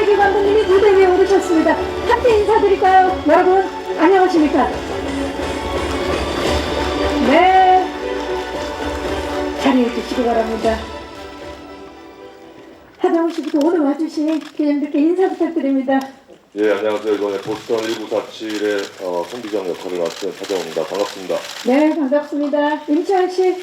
강재규 감독님이 무대 위에 오르셨습니다. 함께 인사드릴까요? 여러분 안녕하십니까? 네, 자리해 주시기 바랍니다. 하정우 씨부터 오늘 와주신 기자님들께 인사 부탁드립니다. 예, 안녕하세요. 이번에 보스턴 1947의 송기정 역할을 맡은 하정우입니다. 반갑습니다. 네, 반갑습니다. 임채환 씨.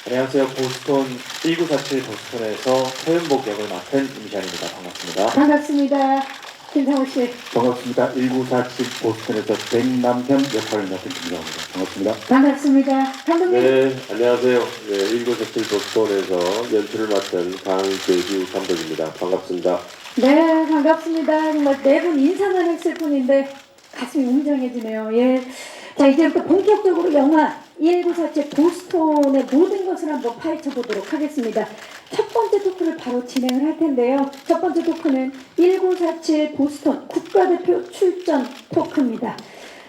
안녕하세요. 보스턴 1947 보스턴에서 서윤복 역을 맡은 임시안입니다. 반갑습니다. 반갑습니다. 김상우 씨. 반갑습니다. 1947 보스턴에서 백남현 역할을 맡은 김정입니다. 반갑습니다. 반갑습니다. 감독님. 네, 안녕하세요. 네, 1947 보스턴에서 연출을 맡은 강재규 감독입니다. 반갑습니다. 네, 반갑습니다. 정말 네 분 인사만 했을 뿐인데 가슴이 웅장해지네요. 예. 자, 이제부터 본격적으로 영화 1947 보스턴의 모든 것을 한번 파헤쳐 보도록 하겠습니다. 첫 번째 토크를 바로 진행을 할 텐데요. 첫 번째 토크는 1947 보스턴 국가대표 출전 토크입니다.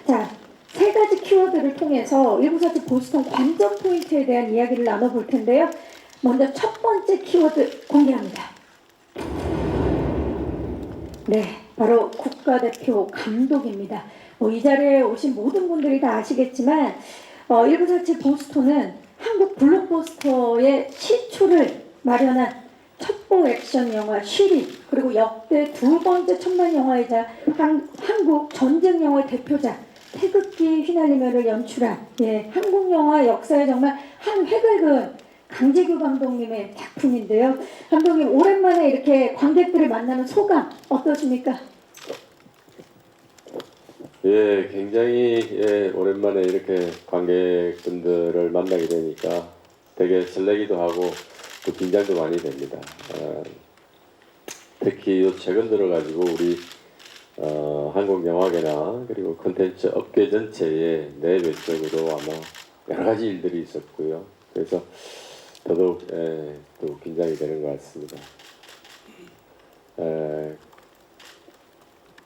자, 세 가지 키워드를 통해서 1947 보스턴 관전 포인트에 대한 이야기를 나눠볼 텐데요. 먼저 첫 번째 키워드 공개합니다. 네, 바로 국가대표 감독입니다. 이 자리에 오신 모든 분들이 다 아시겠지만 1947 보스턴은 한국 블록버스터의 시초를 마련한 첩보 액션 영화 쉬리, 그리고 역대 두 번째 천만 영화이자 한국 전쟁 영화의 대표작 태극기 휘날리며를 연출한 한국 영화 역사에 정말 한 획을 그은 강재규 감독님의 작품인데요. 감독님, 오랜만에 이렇게 관객들을 만나는 소감 어떠십니까? 예, 굉장히 오랜만에 이렇게 관객분들을 만나게 되니까 되게 설레기도 하고 또 긴장도 많이 됩니다. 특히 최근 들어가지고 우리 한국 영화계나 그리고 콘텐츠 업계 전체에 내외적으로 아마 여러 가지 일들이 있었고요. 그래서 더더욱 또 긴장이 되는 것 같습니다.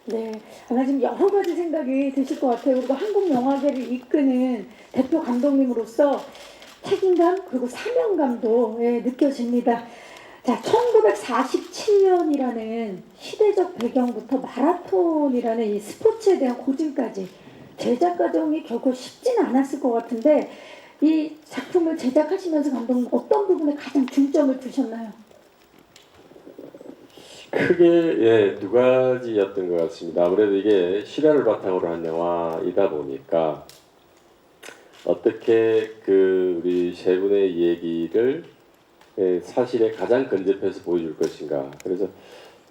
네, 아마 지금 여러 가지 생각이 드실 것 같아요. 그리고 한국 영화계를 이끄는 대표 감독님으로서 책임감 그리고 사명감도 느껴집니다. 자, 1947년이라는 시대적 배경부터 마라톤이라는 이 스포츠에 대한 고증까지 제작 과정이 결코 쉽지는 않았을 것 같은데 이 작품을 제작하시면서 감독님 어떤 부분에 가장 중점을 두셨나요? 크게 두 가지였던 것 같습니다. 아무래도 이게 실화를 바탕으로 한 영화이다 보니까 어떻게 우리 세 분의 얘기를 사실에 가장 근접해서 보여줄 것인가. 그래서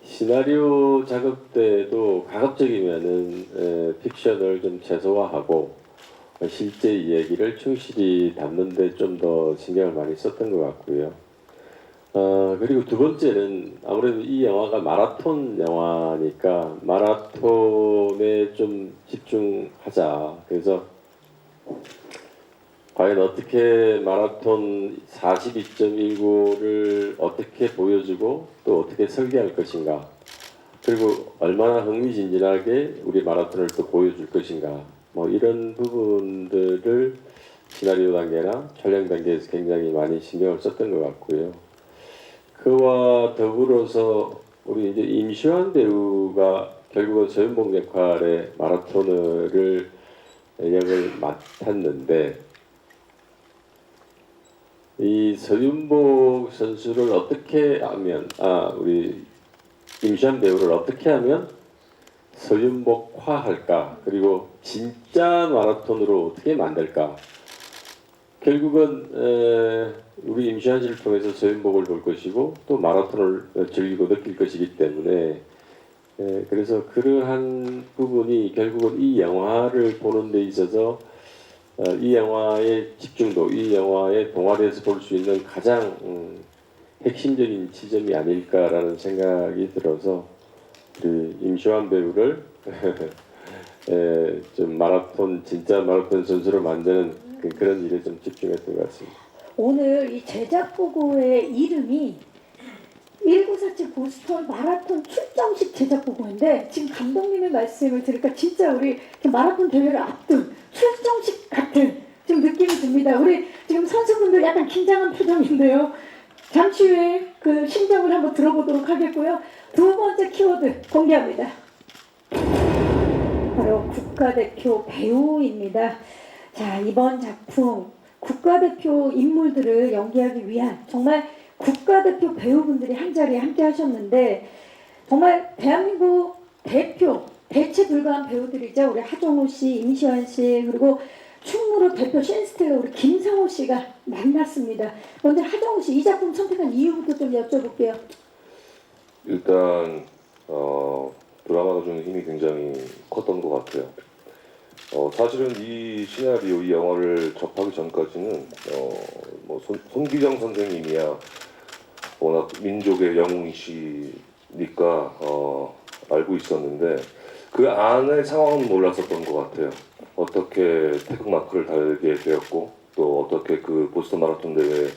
시나리오 작업 때도 가급적이면은 픽션을 좀 최소화하고 실제 이야기를 충실히 담는데 좀 더 신경을 많이 썼던 것 같고요. 그리고 두 번째는 아무래도 이 영화가 마라톤 영화니까 마라톤에 좀 집중하자. 그래서 과연 어떻게 마라톤 42.19를 어떻게 보여주고 또 어떻게 설계할 것인가. 그리고 얼마나 흥미진진하게 우리 마라톤을 또 보여줄 것인가. 뭐 이런 부분들을 시나리오 단계나 촬영 단계에서 굉장히 많이 신경을 썼던 것 같고요. 그와 더불어서 우리 이제 임시완 배우가 결국은 서윤복 역할의 마라토너를 역을 맡았는데 이 서윤복 선수를 어떻게 하면 우리 임시완 배우를 어떻게 하면 서윤복화할까, 그리고 진짜 마라톤으로 어떻게 만들까. 결국은 우리 임시완 씨를 통해서 서윤복을 볼 것이고 또 마라톤을 즐기고 느낄 것이기 때문에 그래서 그러한 부분이 결국은 이 영화를 보는 데 있어서 이 영화의 집중도, 이 영화의 동화에서 볼 수 있는 가장 핵심적인 지점이 아닐까라는 생각이 들어서 우리 임시완 배우를 좀 진짜 마라톤 선수를 만드는 그런 일에 좀 집중했던 것 같습니다. 오늘 이 제작 보고의 이름이 1947 보스턴 마라톤 출정식 제작 보고인데 지금 감독님의 말씀을 들으니까 진짜 우리 마라톤 대회를 앞둔 출정식 같은 좀 느낌이 듭니다. 우리 지금 선수분들 약간 긴장한 표정인데요. 잠시 후에 그 심정을 한번 들어보도록 하겠고요. 두 번째 키워드 공개합니다. 바로 국가대표 배우입니다. 자, 이번 작품 국가대표 인물들을 연기하기 위한 정말 국가대표 배우분들이 한자리에 함께 하셨는데 정말 대한민국 대체 불가한 배우들이죠. 우리 하정우 씨, 임시완 씨, 그리고 충무로 대표 신스텔러 우리 김상호 씨가 만났습니다. 먼저 하정우 씨 이 작품 선택한 이유부터 좀 여쭤볼게요. 일단 드라마가 주는 힘이 굉장히 컸던 것 같아요. 사실은 이 시나리오, 이 영화를 접하기 전까지는 뭐 손기정 선생님이야 워낙 민족의 영웅이시니까 알고 있었는데 그 안의 상황은 몰랐었던 것 같아요. 어떻게 태극마크를 달게 되었고 또 어떻게 그 보스턴 마라톤 대회에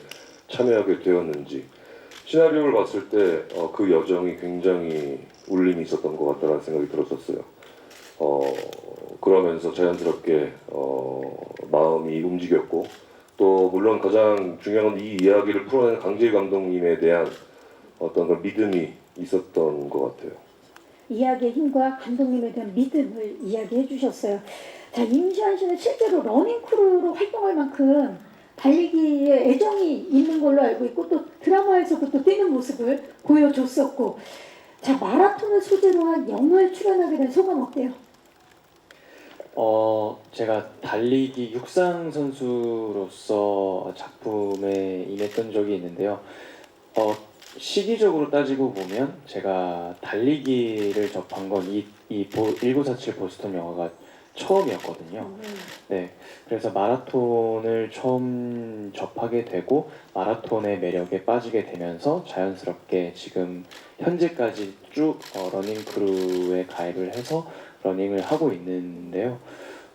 참여하게 되었는지 시나리오를 봤을 때 그 여정이 굉장히 울림이 있었던 것 같다는 생각이 들었었어요. 그러면서 자연스럽게 마음이 움직였고 또 물론 가장 중요한 건 이 이야기를 풀어낸 강재일 감독님에 대한 어떤 그런 믿음이 있었던 것 같아요. 이야기의 힘과 감독님에 대한 믿음을 이야기해 주셨어요. 자, 임시완 씨는 실제로 러닝크루로 활동할 만큼 달리기에 애정이 있는 걸로 알고 있고 또 드라마에서도 또 뛰는 모습을 보여줬었고 자, 마라톤을 소재로 한 영화에 출연하게 된 소감 어때요? 제가 달리기 육상 선수로서 작품에 임했던 적이 있는데요. 시기적으로 따지고 보면 제가 달리기를 접한 건 1947 보스턴 영화가 처음이었거든요. 네, 그래서 마라톤을 처음 접하게 되고 마라톤의 매력에 빠지게 되면서 자연스럽게 지금 현재까지 쭉 러닝 크루에 가입을 해서 러닝을 하고 있는데요.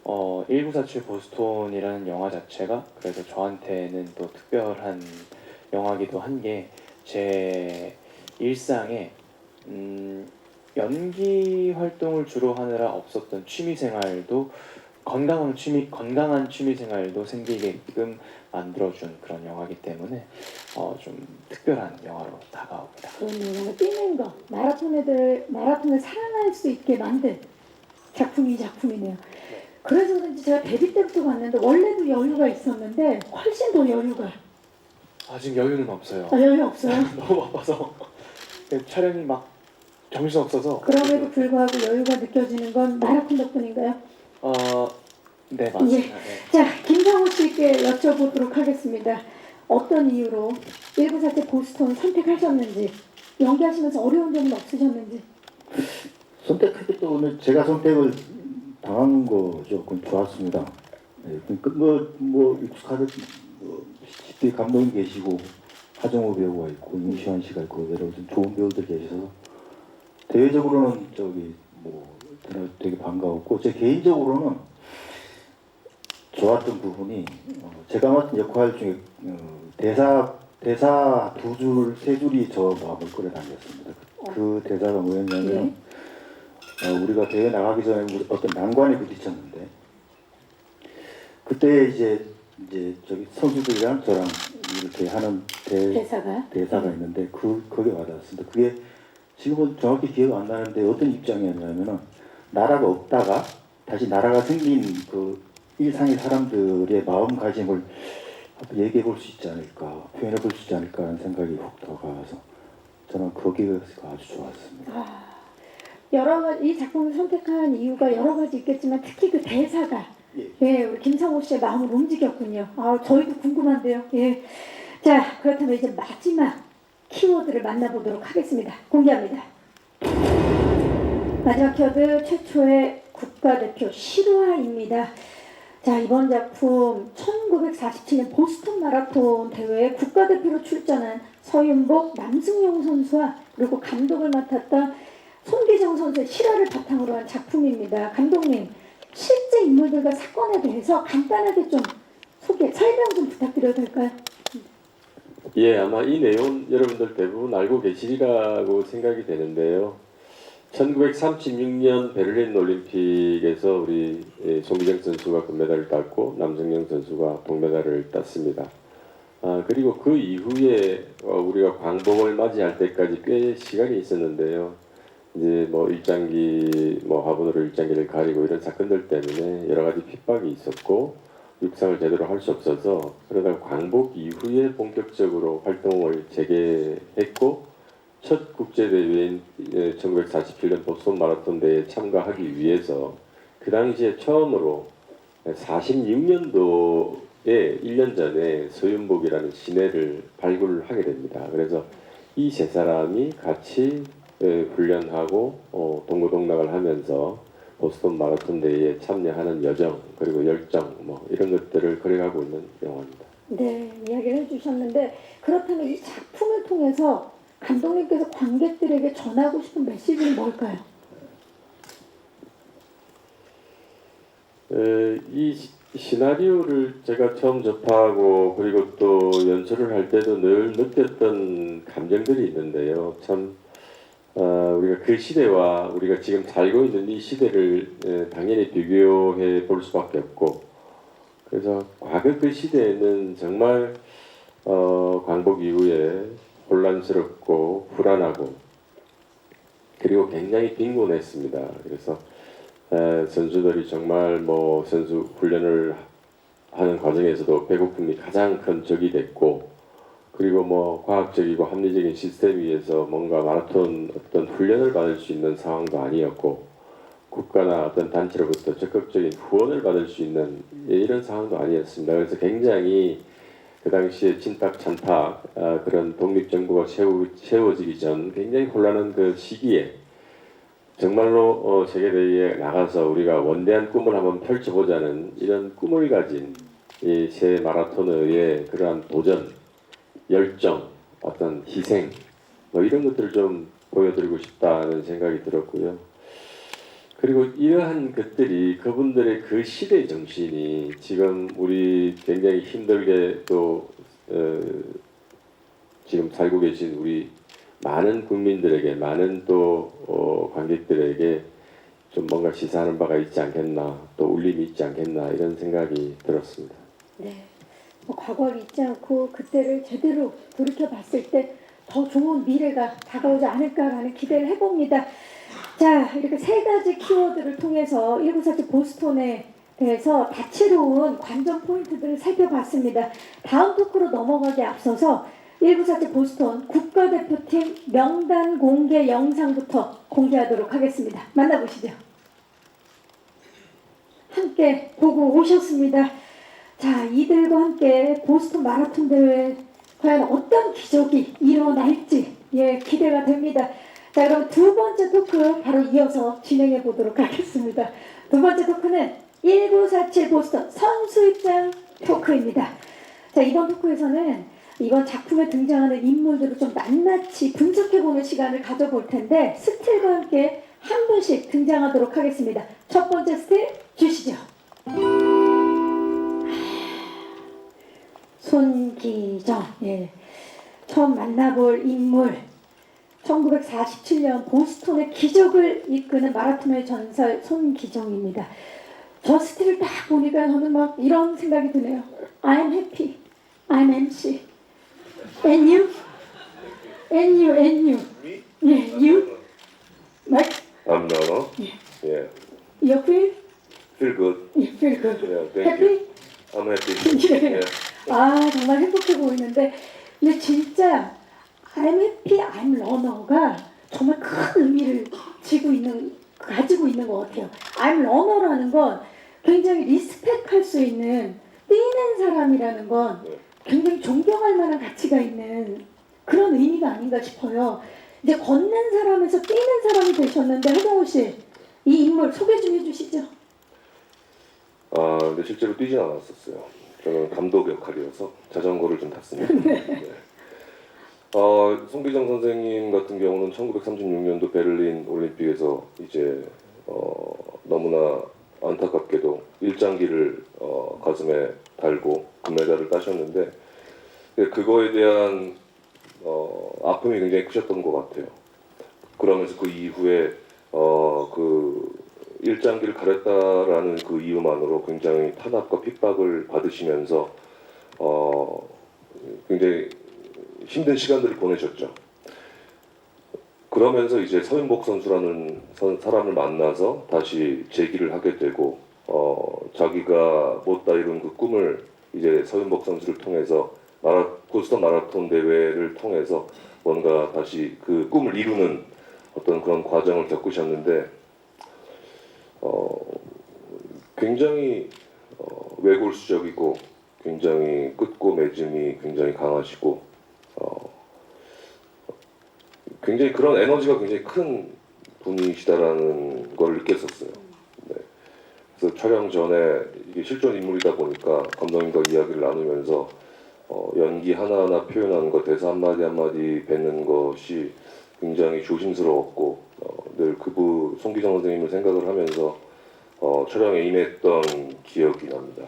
1947 보스턴이라는 영화 자체가 그래서 저한테는 또 특별한 영화기도 한 게 제 일상에 연기 활동을 주로 하느라 없었던 취미 생활도 건강한 취미 생활도 생기게끔 만들어준 그런 영화이기 때문에 좀 특별한 영화로 다가옵니다. 그러면 뛰는 거 마라톤을 사랑할 수 있게 만든 작품이 작품이네요. 그래서 그런지 제가 데뷔 때부터 봤는데 원래도 여유가 있었는데 훨씬 더 여유가 아직 여유는 없어요. 여유 없어요. 너무 바빠서 촬영이 막 정신 없어서. 그럼에도 불구하고 여유가 느껴지는 건 마라톤 덕분인가요? 네 맞습니다. 예. 네. 자, 김상호 씨께 여쭤보도록 하겠습니다. 어떤 이유로 1947 보스턴 선택하셨는지 연기하시면서 어려운 점은 없으셨는지. 선택하기 때문에 제가 선택을 당한 거 조금 좋았습니다. 네, 그러니까 뭐 익숙하듯 쉽게 감독님 계시고 하정우 배우가 있고 임시완 씨가 있고 여러 좋은 배우들 계셔서 대외적으로는 되게 반가웠고 제 개인적으로는 좋았던 부분이 제가 맡은 역할 중에 대사 세 줄이 저 마음을 끌어당겼습니다. 그 대사가 뭐였냐면 우리가 대회 나가기 전에 어떤 난관에 부딪혔는데 그때 이제 저기 선수들이랑 저랑 이렇게 하는 대사가 있는데 그게 와닿았습니다. 그게 지금은 정확히 기억 안 나는데 어떤 입장이었냐면은 나라가 없다가 다시 나라가 생긴 그 일상의 사람들의 마음가짐을 얘기해 볼 수 있지 않을까, 표현해 볼 수 있지 않을까 하는 생각이 훅 들어가서 저는 거기가 아주 좋았습니다. 여러 가지 이 작품을 선택한 이유가 여러 가지 있겠지만 특히 그 대사가 우리 김상호 씨의 마음을 움직였군요. 저희도 궁금한데요. 예. 자, 그렇다면 이제 마지막 키워드를 만나보도록 하겠습니다. 공개합니다. 마지막 키워드 최초의 국가대표 실화입니다. 자, 이번 작품 1947년 보스턴 마라톤 대회에 국가대표로 출전한 서윤복, 남승용 선수와 그리고 감독을 맡았던 손기정 선수의 실화를 바탕으로 한 작품입니다. 감독님, 실제 인물들과 사건에 대해서 간단하게 좀 설명 좀 부탁드려도 될까요? 예, 아마 이 내용 여러분들 대부분 알고 계시리라고 생각이 되는데요. 1936년 베를린 올림픽에서 우리 송기정 선수가 금메달을 땄고 남승영 선수가 동메달을 땄습니다. 그리고 그 이후에 우리가 광복을 맞이할 때까지 꽤 시간이 있었는데요. 이제 뭐 일장기 화분으로 일장기를 가리고 이런 사건들 때문에 여러 가지 핍박이 있었고 육상을 제대로 할 수 없어서 그러다가 광복 이후에 본격적으로 활동을 재개했고 첫 국제대회인 1947년 보스턴 마라톤 대회에 참가하기 위해서 그 당시에 처음으로 46년도에 1년 전에 서윤복이라는 시내를 발굴하게 됩니다. 그래서 이 세 사람이 같이 훈련하고 동고동락을 하면서 보스턴 마라톤 대회에 참여하는 여정 그리고 열정 이런 것들을 그려가고 있는 영화입니다. 네, 이야기를 해주셨는데 그렇다면 이 작품을 통해서 감독님께서 관객들에게 전하고 싶은 메시지는 뭘까요? 이 시나리오를 제가 처음 접하고 그리고 또 연출을 할 때도 늘 느꼈던 감정들이 있는데요. 참 우리가 그 시대와 우리가 지금 살고 있는 이 시대를 당연히 비교해 볼 수밖에 없고 그래서 과거 그 시대에는 정말 광복 이후에 혼란스럽고 불안하고 그리고 굉장히 빈곤했습니다. 그래서 선수들이 정말 선수 훈련을 하는 과정에서도 배고픔이 가장 큰 적이 됐고 그리고 과학적이고 합리적인 시스템 위에서 뭔가 마라톤 어떤 훈련을 받을 수 있는 상황도 아니었고 국가나 어떤 단체로부터 적극적인 후원을 받을 수 있는 이런 상황도 아니었습니다. 그래서 굉장히 그 당시에 친탁찬탁 그런 독립정부가 세워지기 전 굉장히 혼란한 그 시기에 정말로 세계대회에 나가서 우리가 원대한 꿈을 한번 펼쳐보자는 이런 꿈을 가진 이 새 마라토너의 그러한 도전, 열정, 어떤 희생 이런 것들을 좀 보여드리고 싶다는 생각이 들었고요. 그리고 이러한 것들이 그분들의 그 시대 정신이 지금 우리 굉장히 힘들게 또 지금 살고 계신 우리 많은 국민들에게 많은 또 관객들에게 좀 뭔가 시사하는 바가 있지 않겠나 또 울림이 있지 않겠나 이런 생각이 들었습니다. 네, 과거를 잊지 않고 그때를 제대로 돌이켜 봤을 때 더 좋은 미래가 다가오지 않을까라는 기대를 해봅니다. 자, 이렇게 세 가지 키워드를 통해서 1947 보스턴에 대해서 다채로운 관전 포인트들을 살펴봤습니다. 다음 토크로 넘어가기 앞서서 1947 보스턴 국가대표팀 명단 공개 영상부터 공개하도록 하겠습니다. 만나보시죠. 함께 보고 오셨습니다. 자, 이들과 함께 보스턴 마라톤 대회 과연 어떤 기적이 일어날지 기대가 됩니다. 자, 그럼 두 번째 토크 바로 이어서 진행해 보도록 하겠습니다. 두 번째 토크는 1947 보스턴 선수 입장 토크입니다. 자, 이번 토크에서는 이번 작품에 등장하는 인물들을 좀 낱낱이 분석해보는 시간을 가져볼 텐데 스틸과 함께 한 분씩 등장하도록 하겠습니다. 첫 번째 스틸 주시죠. 손기정, 처음 만나볼 인물 1947년 보스턴의 기적을 이끄는 마라톤의 전설 손기정입니다. 저 스틸을 딱 보니까 저는 막 이런 생각이 드네요. I'm happy, I'm MC, and you, and you, and you. 예, you, Mike. I'm Nono. 예. Yeah. You Feel good. feel good. Yeah, thank Happy? you. I'm happy. 예. Yeah. 아, 정말 행복해 보이는데, 근데 진짜 I'm happy, I'm runner가 정말 큰 의미를 가지고 있는 것 같아요. I'm runner라는 건 굉장히 리스펙할 수 있는 뛰는 사람이라는 건 굉장히 존경할 만한 가치가 있는 그런 의미가 아닌가 싶어요. 이제 걷는 사람에서 뛰는 사람이 되셨는데 하정우 씨, 이 인물 소개 좀 해주시죠. 근데 실제로 뛰진 않았었어요. 저는 감독 역할이어서 자전거를 좀 탔습니다. 네. 송기정 선생님 같은 경우는 1936년도 베를린 올림픽에서 이제 너무나 안타깝게도 일장기를 가슴에 달고 금메달을 따셨는데 그거에 대한 아픔이 굉장히 크셨던 것 같아요. 그러면서 그 이후에 그 일장기를 가렸다라는 그 이유만으로 굉장히 탄압과 핍박을 받으시면서 굉장히 힘든 시간들을 보내셨죠. 그러면서 이제 서윤복 선수라는 사람을 만나서 다시 재기를 하게 되고 자기가 못다 이룬 그 꿈을 이제 서윤복 선수를 통해서 보스턴 마라톤 대회를 통해서 뭔가 다시 그 꿈을 이루는 어떤 그런 과정을 겪으셨는데 굉장히 외골수적이고 굉장히 끝고맺음이 굉장히 강하시고 굉장히 그런 에너지가 굉장히 큰 분이시다라는 걸 느꼈었어요. 네. 그래서 촬영 전에 이게 실존 인물이다 보니까 감독님과 이야기를 나누면서 연기 하나하나 표현하는 것, 대사 한마디 한마디 뱉는 것이 굉장히 조심스러웠고 늘 그분 송기정 선생님을 생각을 하면서 촬영에 임했던 기억이 납니다.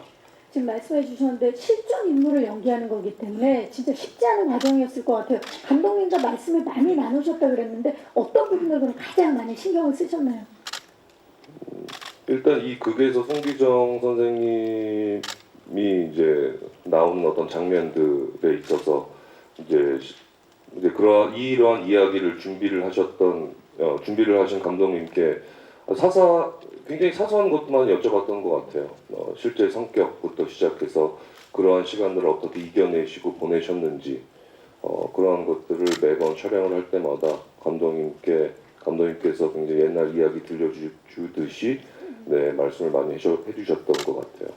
지금 말씀해 주셨는데 실존 인물을 연기하는 거기 때문에 진짜 쉽지 않은 과정이었을 것 같아요. 감독님과 말씀을 많이 나누셨다 그랬는데 어떤 부분을 가장 많이 신경을 쓰셨나요? 일단 이 극에서 송기정 선생님이 이제 나오는 어떤 장면들에 있어서 이제 이러한 이야기를 준비를 하신 감독님께 굉장히 사소한 것만 여쭤봤던 것 같아요. 실제 성격부터 시작해서 그러한 시간들을 어떻게 이겨내시고 보내셨는지 그러한 것들을 매번 촬영을 할 때마다 감독님께서 굉장히 옛날 이야기 들려주듯이 네, 말씀을 많이 해주셨던 것 같아요.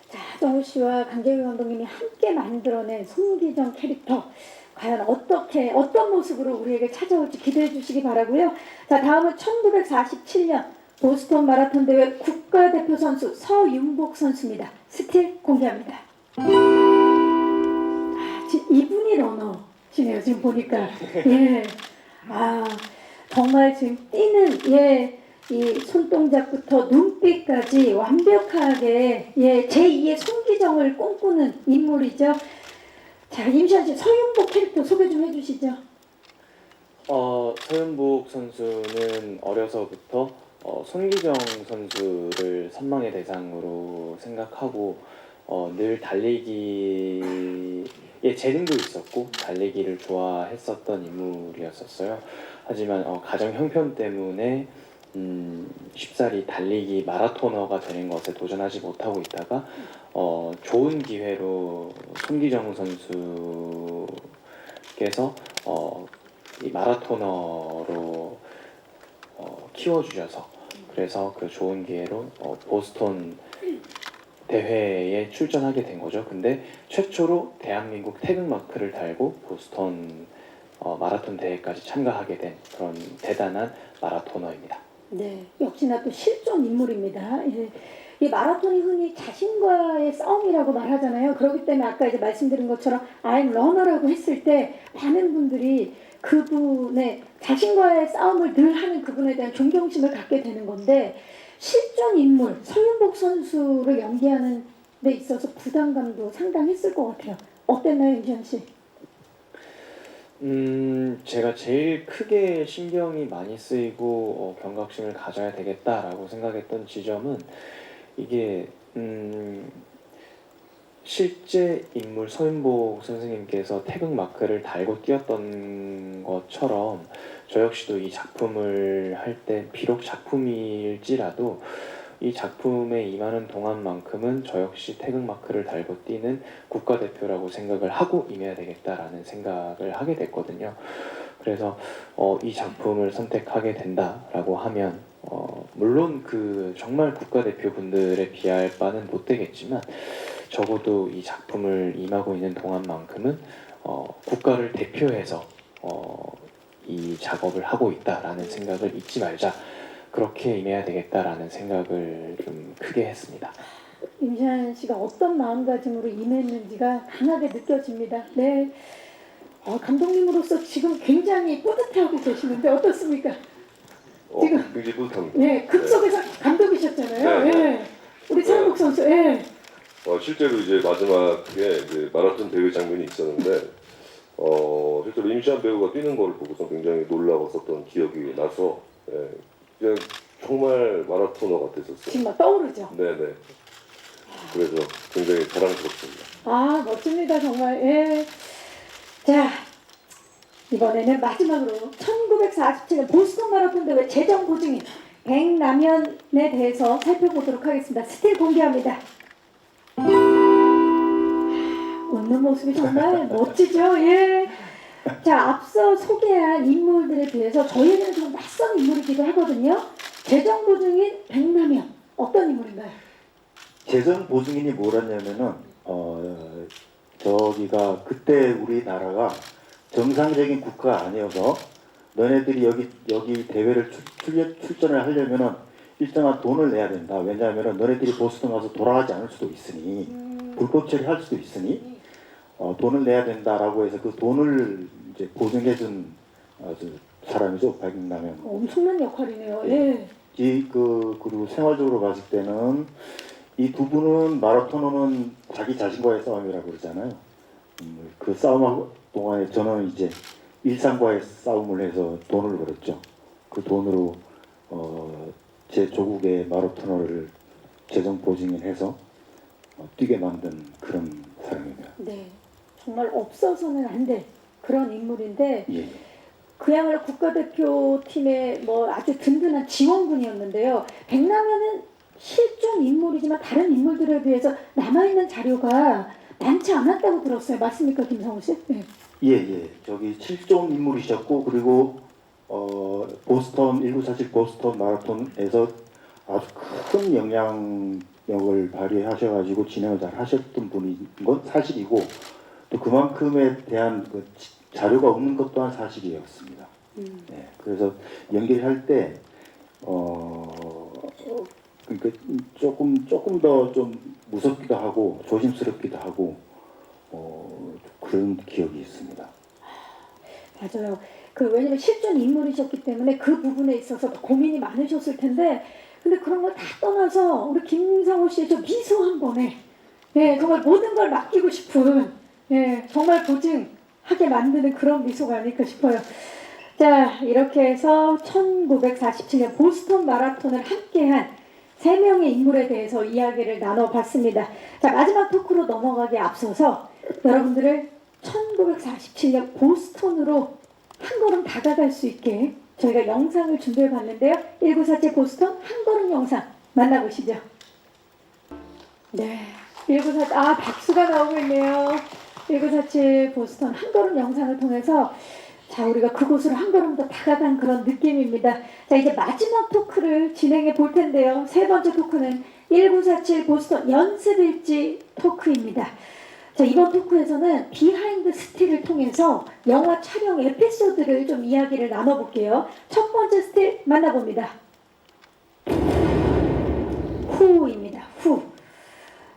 자, 하정우 씨와 강재규 감독님이 함께 만들어낸 송기정 캐릭터 과연 어떤 모습으로 우리에게 찾아올지 기대해 주시기 바라고요. 자, 다음은 1947년 보스턴 마라톤 대회 국가대표 선수 서윤복 선수입니다. 스틸 공개합니다. 지금 이분이 러너시네요. 지금 보니까 예, 정말 지금 뛰는 이 손동작부터 눈빛까지 완벽하게 제2의 송기정을 꿈꾸는 인물이죠. 자, 임시완 씨 서윤복 캐릭터 소개 좀 해주시죠. 서윤복 선수는 어려서부터 손기정 선수를 선망의 대상으로 생각하고 늘 달리기에 재능도 있었고 달리기를 좋아했었던 인물이었었어요. 하지만 가정 형편 때문에 쉽사리 달리기 마라토너가 되는 것에 도전하지 못하고 있다가 좋은 기회로 손기정 선수께서 이 마라토너로 키워주셔서 그래서 그 좋은 기회로 보스턴 대회에 출전하게 된 거죠. 근데 최초로 대한민국 태극마크를 달고 보스턴 마라톤 대회까지 참가하게 된 그런 대단한 마라토너입니다. 네, 역시나 또 실존 인물입니다. 예. 이 마라톤이 흔히 자신과의 싸움이라고 말하잖아요. 그렇기 때문에 아까 이제 말씀드린 것처럼 I'm runner라고 했을 때 많은 분들이 그분의 자신과의 싸움을 늘 하는 그분에 대한 존경심을 갖게 되는 건데 실존 인물 서윤복 선수를 연기하는 데 있어서 부담감도 상당했을 것 같아요. 어땠나요, 임시완 씨? 제가 제일 크게 신경이 많이 쓰이고 경각심을 가져야 되겠다라고 생각했던 지점은 이게 실제 인물 서윤복 선생님께서 태극마크를 달고 뛰었던 것처럼 저 역시도 이 작품을 할 때 비록 작품일지라도 이 작품에 임하는 동안만큼은 저 역시 태극마크를 달고 뛰는 국가대표라고 생각을 하고 임해야 되겠다라는 생각을 하게 됐거든요. 그래서 이 작품을 선택하게 된다라고 하면 물론 그 정말 국가대표분들에 비할 바는 못 되겠지만 적어도 이 작품을 임하고 있는 동안만큼은 국가를 대표해서 이 작업을 하고 있다라는 생각을 잊지 말자. 그렇게 임해야 되겠다라는 생각을 좀 크게 했습니다. 임시완 씨가 어떤 마음가짐으로 임했는지가 강하게 느껴집니다. 네, 감독님으로서 지금 굉장히 뿌듯해하고 계시는데 어떻습니까? 지금 굉장히 뿌듯합니다. 네, 극속에서 감독이셨잖아요. 네. 네. 우리 서윤복 선수. 네. 실제로 이제 마지막에 이제 마라톤 대회 장면이 있었는데 실제로 임시완 배우가 뛰는 걸 보고서 굉장히 놀라웠었던 기억이 나서 그냥 정말 마라토너 같았었어요. 지금 막 떠오르죠. 네네. 그래서 굉장히 자랑스럽습니다. 멋집니다 정말. 예. 자, 이번에는 마지막으로 1947년 보스턴 마라톤 대회 재정 보증인 백남현에 대해서 살펴보도록 하겠습니다. 스틸 공개합니다. 웃는 모습이 정말 멋지죠? 예. 자, 앞서 소개한 인물들에 비해서 저희에게는 좀 낯선 인물이기도 하거든요. 재정 보증인 백남현, 어떤 인물인가요? 재정 보증인이 뭐랬냐면은 저기가 그때 우리나라가 정상적인 국가가 아니어서 너네들이 여기 대회를 출전을 하려면은 일정한 돈을 내야 된다. 왜냐하면은 너네들이 보스턴 가서 돌아가지 않을 수도 있으니 불법 처리할 수도 있으니 돈을 내야 된다라고 해서 그 돈을 이제 보증해준 사람이죠. 백남현. 엄청난 역할이네요. 예. 그리고 생활적으로 봤을 때는 이 두 분은 마라토너는 자기 자신과의 싸움이라고 그러잖아요. 그 싸움 동안에 저는 이제 일상과의 싸움을 해서 돈을 벌었죠. 그 돈으로 제 조국의 마라토너를 재정 보증인해서 뛰게 만든 그런 사람입니다. 네. 정말 없어서는 안 될 그런 인물인데 예. 그야말로 국가대표팀의 뭐 아주 든든한 지원군이었는데요. 백남현은 실존 인물이지만 다른 인물들에 비해서 남아있는 자료가 많지 않았다고 들었어요. 맞습니까, 김성우 씨? 네. 예. 저기 실존 인물이셨고 그리고 보스턴 1947 보스턴 마라톤에서 아주 큰 영향력을 발휘하셔가지고 진행을 잘 하셨던 분인 건 사실이고 또 그만큼에 대한 그 자료가 없는 것 또한 사실이었습니다. 네, 그래서 연기할 때 그러니까 조금 더 좀 무섭기도 하고 조심스럽기도 하고 그런 기억이 있습니다. 맞아요. 왜냐면 실존 인물이셨기 때문에 그 부분에 있어서 고민이 많으셨을 텐데 근데 그런 걸 다 떠나서 우리 김상호 씨의 저 미소 한 번에 예, 정말 모든 걸 맡기고 싶은 예, 정말 보증하게 만드는 그런 미소가 아닐까 싶어요. 자, 이렇게 해서 1947년 보스턴 마라톤을 함께한 3명의 인물에 대해서 이야기를 나눠봤습니다. 자, 마지막 토크로 넘어가기에 앞서서 여러분들을 1947년 보스턴으로 한 걸음 다가갈 수 있게 저희가 영상을 준비해봤는데요. 1947 보스턴 한 걸음 영상 만나보시죠. 네, 1947 박수가 나오고 있네요. 1947 보스턴 한 걸음 영상을 통해서 자, 우리가 그곳으로 한 걸음 더 다가간 그런 느낌입니다. 자, 이제 마지막 토크를 진행해 볼 텐데요. 세 번째 토크는 1947 보스턴 연습일지 토크입니다. 자, 이번 토크에서는 비하인드 스틸을 통해서 영화 촬영 에피소드를 좀 이야기를 나눠볼게요. 첫 번째 스틸 만나봅니다. 후입니다. 후.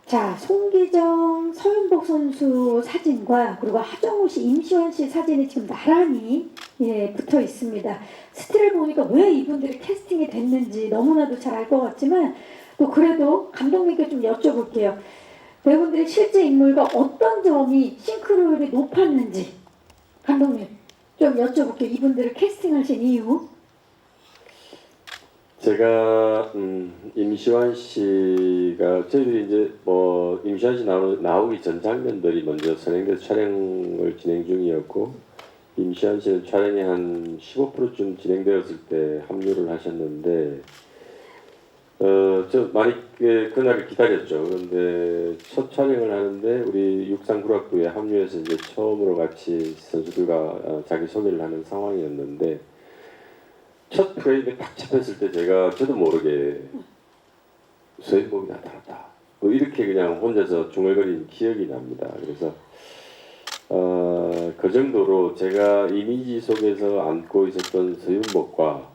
자, 송기정, 서윤복 선수 사진과 그리고 하정우 씨, 임시완 씨 사진이 지금 나란히 붙어 있습니다. 스틸을 보니까 왜 이분들이 캐스팅이 됐는지 너무나도 잘 알 것 같지만 또 그래도 감독님께 좀 여쭤볼게요. 배우분들이 실제 인물과 어떤 점이 싱크로율이 높았는지 감독님 좀 여쭤볼게요. 이분들을 캐스팅하신 이유. 제가 임시완 씨가 저희들이 이제 뭐 임시완 씨 나오기 전 장면들이 먼저 선행돼서 촬영을 진행 중이었고 임시완 씨는 촬영이 한 15%쯤 진행되었을 때 합류를 하셨는데 저 많이 그날을 기다렸죠. 그런데 첫 촬영을 하는데 우리 육상구락부에 합류해서 이제 처음으로 같이 선수들과 자기 소개를 하는 상황이었는데. 첫 프레임에 딱 잡혔을 때 저도 모르게 서인복이 나타났다. 뭐 이렇게 그냥 혼자서 중얼거린 기억이 납니다. 그래서 그 정도로 제가 이미지 속에서 안고 있었던 서윤복과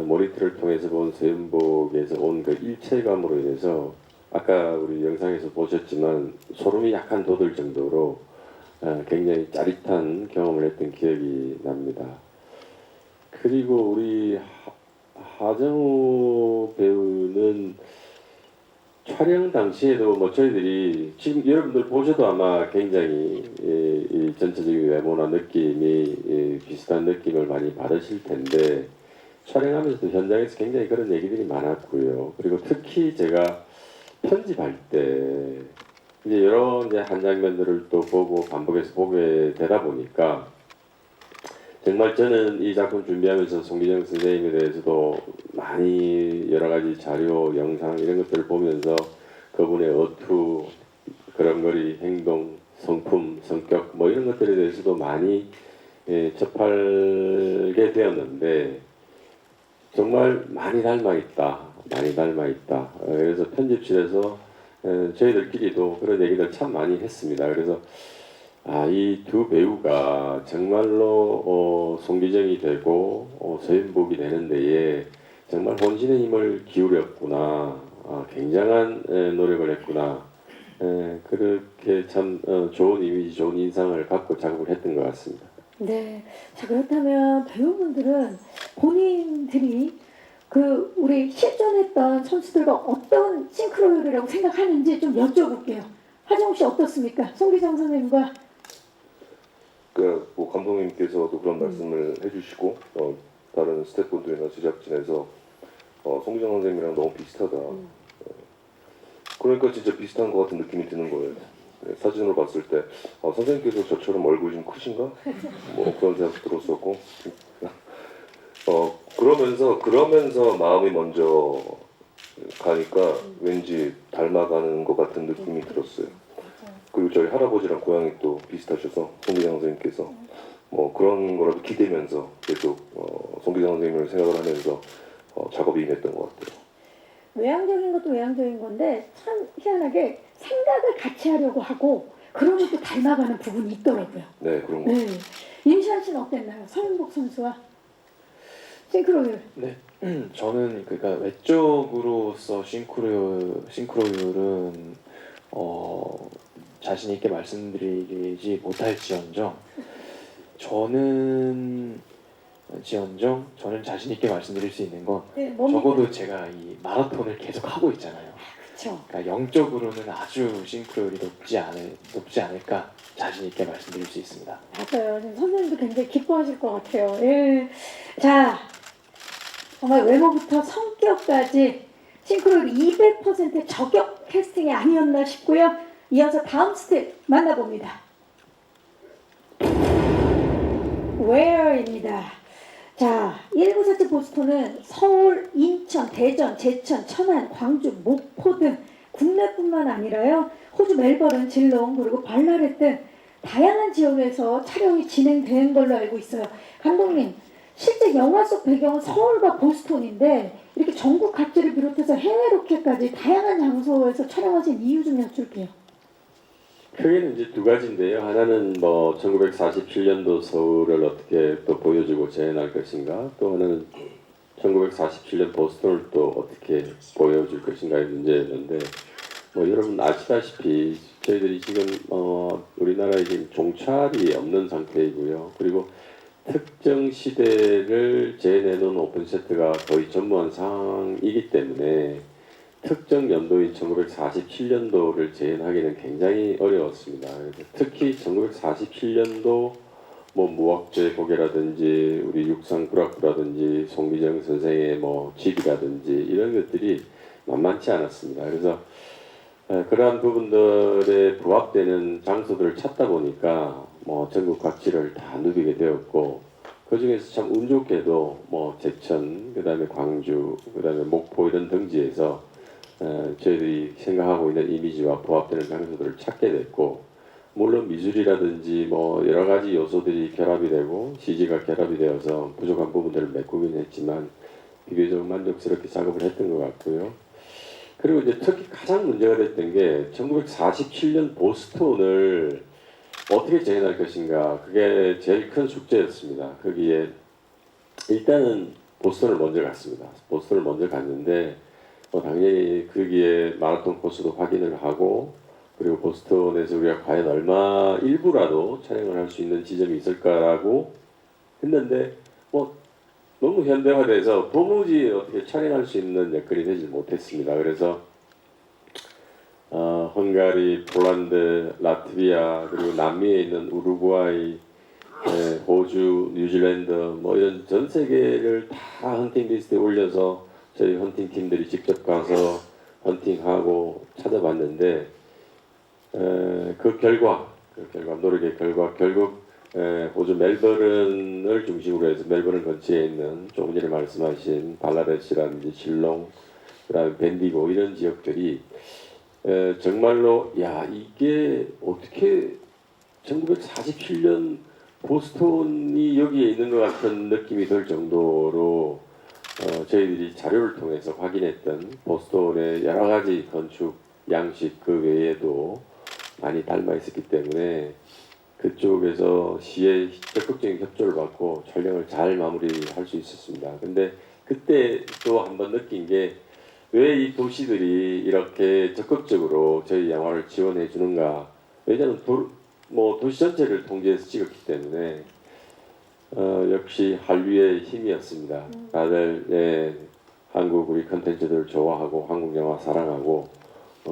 모니터를 통해서 본 서윤복에서 온 그 일체감으로 인해서 아까 우리 영상에서 보셨지만 소름이 약간 돋을 정도로 굉장히 짜릿한 경험을 했던 기억이 납니다. 그리고 우리 하정우 배우는 촬영 당시에도 뭐 저희들이 지금 여러분들 보셔도 아마 굉장히 이 전체적인 외모나 느낌이 비슷한 느낌을 많이 받으실 텐데 촬영하면서도 현장에서 굉장히 그런 얘기들이 많았고요. 그리고 특히 제가 편집할 때 이제 여러 이제 한 장면들을 또 보고 반복해서 보게 되다 보니까 정말 저는 이 작품 준비하면서 송기정 선생님에 대해서도 많이 여러 가지 자료, 영상 이런 것들을 보면서 그분의 어투, 그런거리, 행동, 성품, 성격 뭐 이런 것들에 대해서도 많이 접하게 되었는데 정말 많이 닮아 있다, 많이 닮아 있다. 그래서 편집실에서 저희들끼리도 그런 얘기를 참 많이 했습니다. 그래서 이 두 배우가 정말로 송기정이 되고 서인복이 되는 데에 정말 혼신의 힘을 기울였구나. 굉장한 노력을 했구나. 그렇게 참 좋은 이미지, 좋은 인상을 갖고 작업을 했던 것 같습니다. 네. 자, 그렇다면 배우분들은 본인들이 우리 실존했던 선수들과 어떤 싱크로율이라고 생각하는지 좀 여쭤볼게요. 하정우 씨 어떻습니까? 송기정 선생님과. 뭐 감독님께서도 그런 말씀을 해주시고 다른 스태프분들이나 제작진에서 송기정 선생님이랑 너무 비슷하다. 그러니까 진짜 비슷한 것 같은 느낌이 드는 거예요. 네, 사진으로 봤을 때 선생님께서 저처럼 얼굴이 좀 크신가? 뭐 그런 생각 들었었고 그러면서 마음이 먼저 가니까 왠지 닮아가는 것 같은 느낌이 들었어요. 그리고 저희 할아버지랑 고향이 또 비슷하셔서 송기정 선생님께서 뭐 그런 거라도 기대면서 계속 송기정 선생님을 생각을 하면서 작업이 임했던 것 같아요. 외향적인 것도 외향적인 건데 참 희한하게 생각을 같이 하려고 하고 그러면 또 닮아가는 부분이 있더라고요. 네, 그런 거. 네. 임시완 씨는 어땠나요? 서인복 선수와 싱크로율. 네, 저는 그러니까 외적으로서 싱크로율은 자신 있게 말씀드리지 못할지언정 저는 자신 있게 말씀드릴 수 있는 건 네, 뭡니까? 적어도 제가 이 마라톤을 계속 하고 있잖아요. 그렇죠. 그러니까 영적으로는 아주 싱크로율이 높지 않을까 자신 있게 말씀드릴 수 있습니다. 맞아요. 지금 선생님도 굉장히 기뻐하실 것 같아요. 예. 자, 정말 외모부터 성격까지 싱크로율 200% 저격 캐스팅이 아니었나 싶고요. 이어서 다음 스텝 만나봅니다. Where입니다. 자, 1947 보스턴은 서울, 인천, 대전, 제천, 천안, 광주, 목포 등 국내뿐만 아니라요. 호주 멜버른, 질롱, 그리고 발라렛 등 다양한 지역에서 촬영이 진행된 걸로 알고 있어요. 감독님, 실제 영화 속 배경은 서울과 보스턴인데 이렇게 전국 각지를 비롯해서 해외 로켓까지 다양한 장소에서 촬영하신 이유 좀 여쭐게요. 크게는 이제 두 가지인데요. 하나는 뭐 1947년도 서울을 어떻게 또 보여주고 재현할 것인가, 또 하나는 1947년 보스턴을 또 어떻게 보여줄 것인가의 문제였는데, 뭐 여러분 아시다시피 저희들이 지금 우리나라에 지금 종찰이 없는 상태이고요. 그리고 특정 시대를 재현해놓은 오픈세트가 거의 전무한 상황이기 때문에 특정 연도인 1947년도를 재현하기는 굉장히 어려웠습니다. 특히 1947년도 뭐 무학제 고개라든지 우리 육상부락부라든지 송기정 선생의 뭐 집이라든지 이런 것들이 만만치 않았습니다. 그래서 그러한 부분들에 부합되는 장소들을 찾다 보니까 뭐 전국 각지를 다 누비게 되었고, 그 중에서 참 운 좋게도 뭐 제천, 그다음에 광주, 그다음에 목포 이런 등지에서 저희들이 생각하고 있는 이미지와 부합되는 장소들을 찾게 됐고, 물론 미술이라든지 뭐 여러 가지 요소들이 결합이 되고 CG가 결합이 되어서 부족한 부분들을 메꾸긴 했지만 비교적 만족스럽게 작업을 했던 것 같고요. 그리고 이제 특히 가장 문제가 됐던 게 1947년 보스턴을 어떻게 재현할 것인가, 그게 제일 큰 숙제였습니다. 거기에 일단은 보스턴을 먼저 갔습니다. 보스턴을 먼저 갔는데 당연히 거기에 마라톤 코스도 확인을 하고, 그리고 보스턴에서 우리가 과연 얼마 일부라도 촬영을 할 수 있는 지점이 있을까라고 했는데 너무 현대화돼서 도무지 어떻게 촬영할 수 있는 여건이 되지 못했습니다. 그래서 헝가리, 폴란드, 라트비아, 그리고 남미에 있는 우루과이, 호주, 뉴질랜드 뭐 이런 전 세계를 다 헌팅 리스트에 올려서 저희 헌팅 팀들이 직접 가서 헌팅하고 찾아봤는데 그 결과 노력의 결과 결국 호주 멜버른을 중심으로 해서 멜버른 근처에 있는 조금 전에 말씀하신 발라레스라든지 실롱, 그다음에 밴디고 이런 지역들이 정말로 야 이게 어떻게 1947년 보스턴이 여기에 있는 것 같은 느낌이 들 정도로 저희들이 자료를 통해서 확인했던 보스턴의 여러 가지 건축 양식 그 외에도 많이 닮아 있었기 때문에 그쪽에서 시의 적극적인 협조를 받고 촬영을 잘 마무리할 수 있었습니다. 근데 그때 또 한번 느낀 게 왜 이 도시들이 이렇게 적극적으로 저희 영화를 지원해 주는가? 왜냐하면 도시 전체를 통제해서 찍었기 때문에 역시 한류의 힘이었습니다. 다들 한국 우리 컨텐츠들을 좋아하고 한국 영화 사랑하고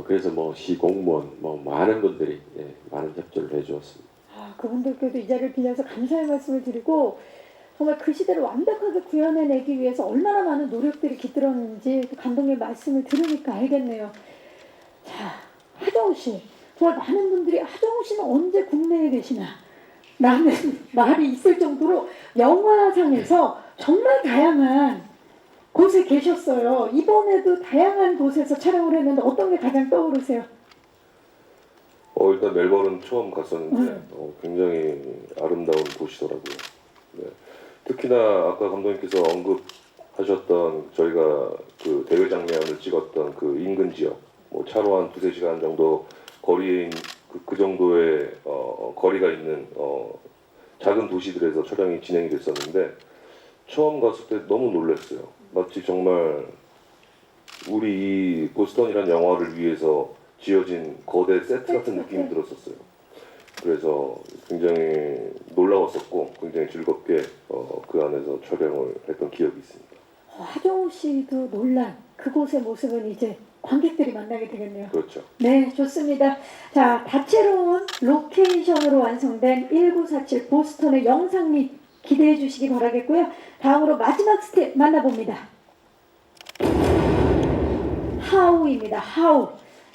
그래서 시 공무원 많은 분들이 많은 협조를 해주었습니다. 그분들께도 이 자리를 빌려서 감사의 말씀을 드리고 정말 그 시대를 완벽하게 구현해내기 위해서 얼마나 많은 노력들이 깃들었는지 감독님 말씀을 들으니까 알겠네요. 자, 하정우 씨. 정말 많은 분들이 하정우 씨는 언제 국내에 계시나 라는 말이 있을 정도로 영화상에서 정말 다양한 곳에 계셨어요. 이번에도 다양한 곳에서 촬영을 했는데 어떤 게 가장 떠오르세요? 일단 멜버른 처음 갔었는데 굉장히 아름다운 도시더라고요. 네. 특히나 아까 감독님께서 언급하셨던 저희가 그 대회 장면을 찍었던 그 인근 지역, 차로 한 2-3시간 정도 거리에 그 정도의 거리가 있는 작은 도시들에서 촬영이 진행이 됐었는데 처음 갔을 때 너무 놀랐어요. 마치 정말 우리 이 보스턴이라는 영화를 위해서 지어진 거대 세트 같은 느낌이 들었었어요. 그래서 굉장히 놀라웠었고 굉장히 즐겁게 그 안에서 촬영을 했던 기억이 있습니다. 하정우 씨도 놀란 그곳의 모습은 이제 관객들이 만나게 되겠네요. 그렇죠. 네, 좋습니다. 자, 다채로운 로케이션으로 완성된 1947 보스턴의 영상미 기대해 주시기 바라겠고요. 다음으로 마지막 스텝 만나봅니다. 하우입니다. 하우.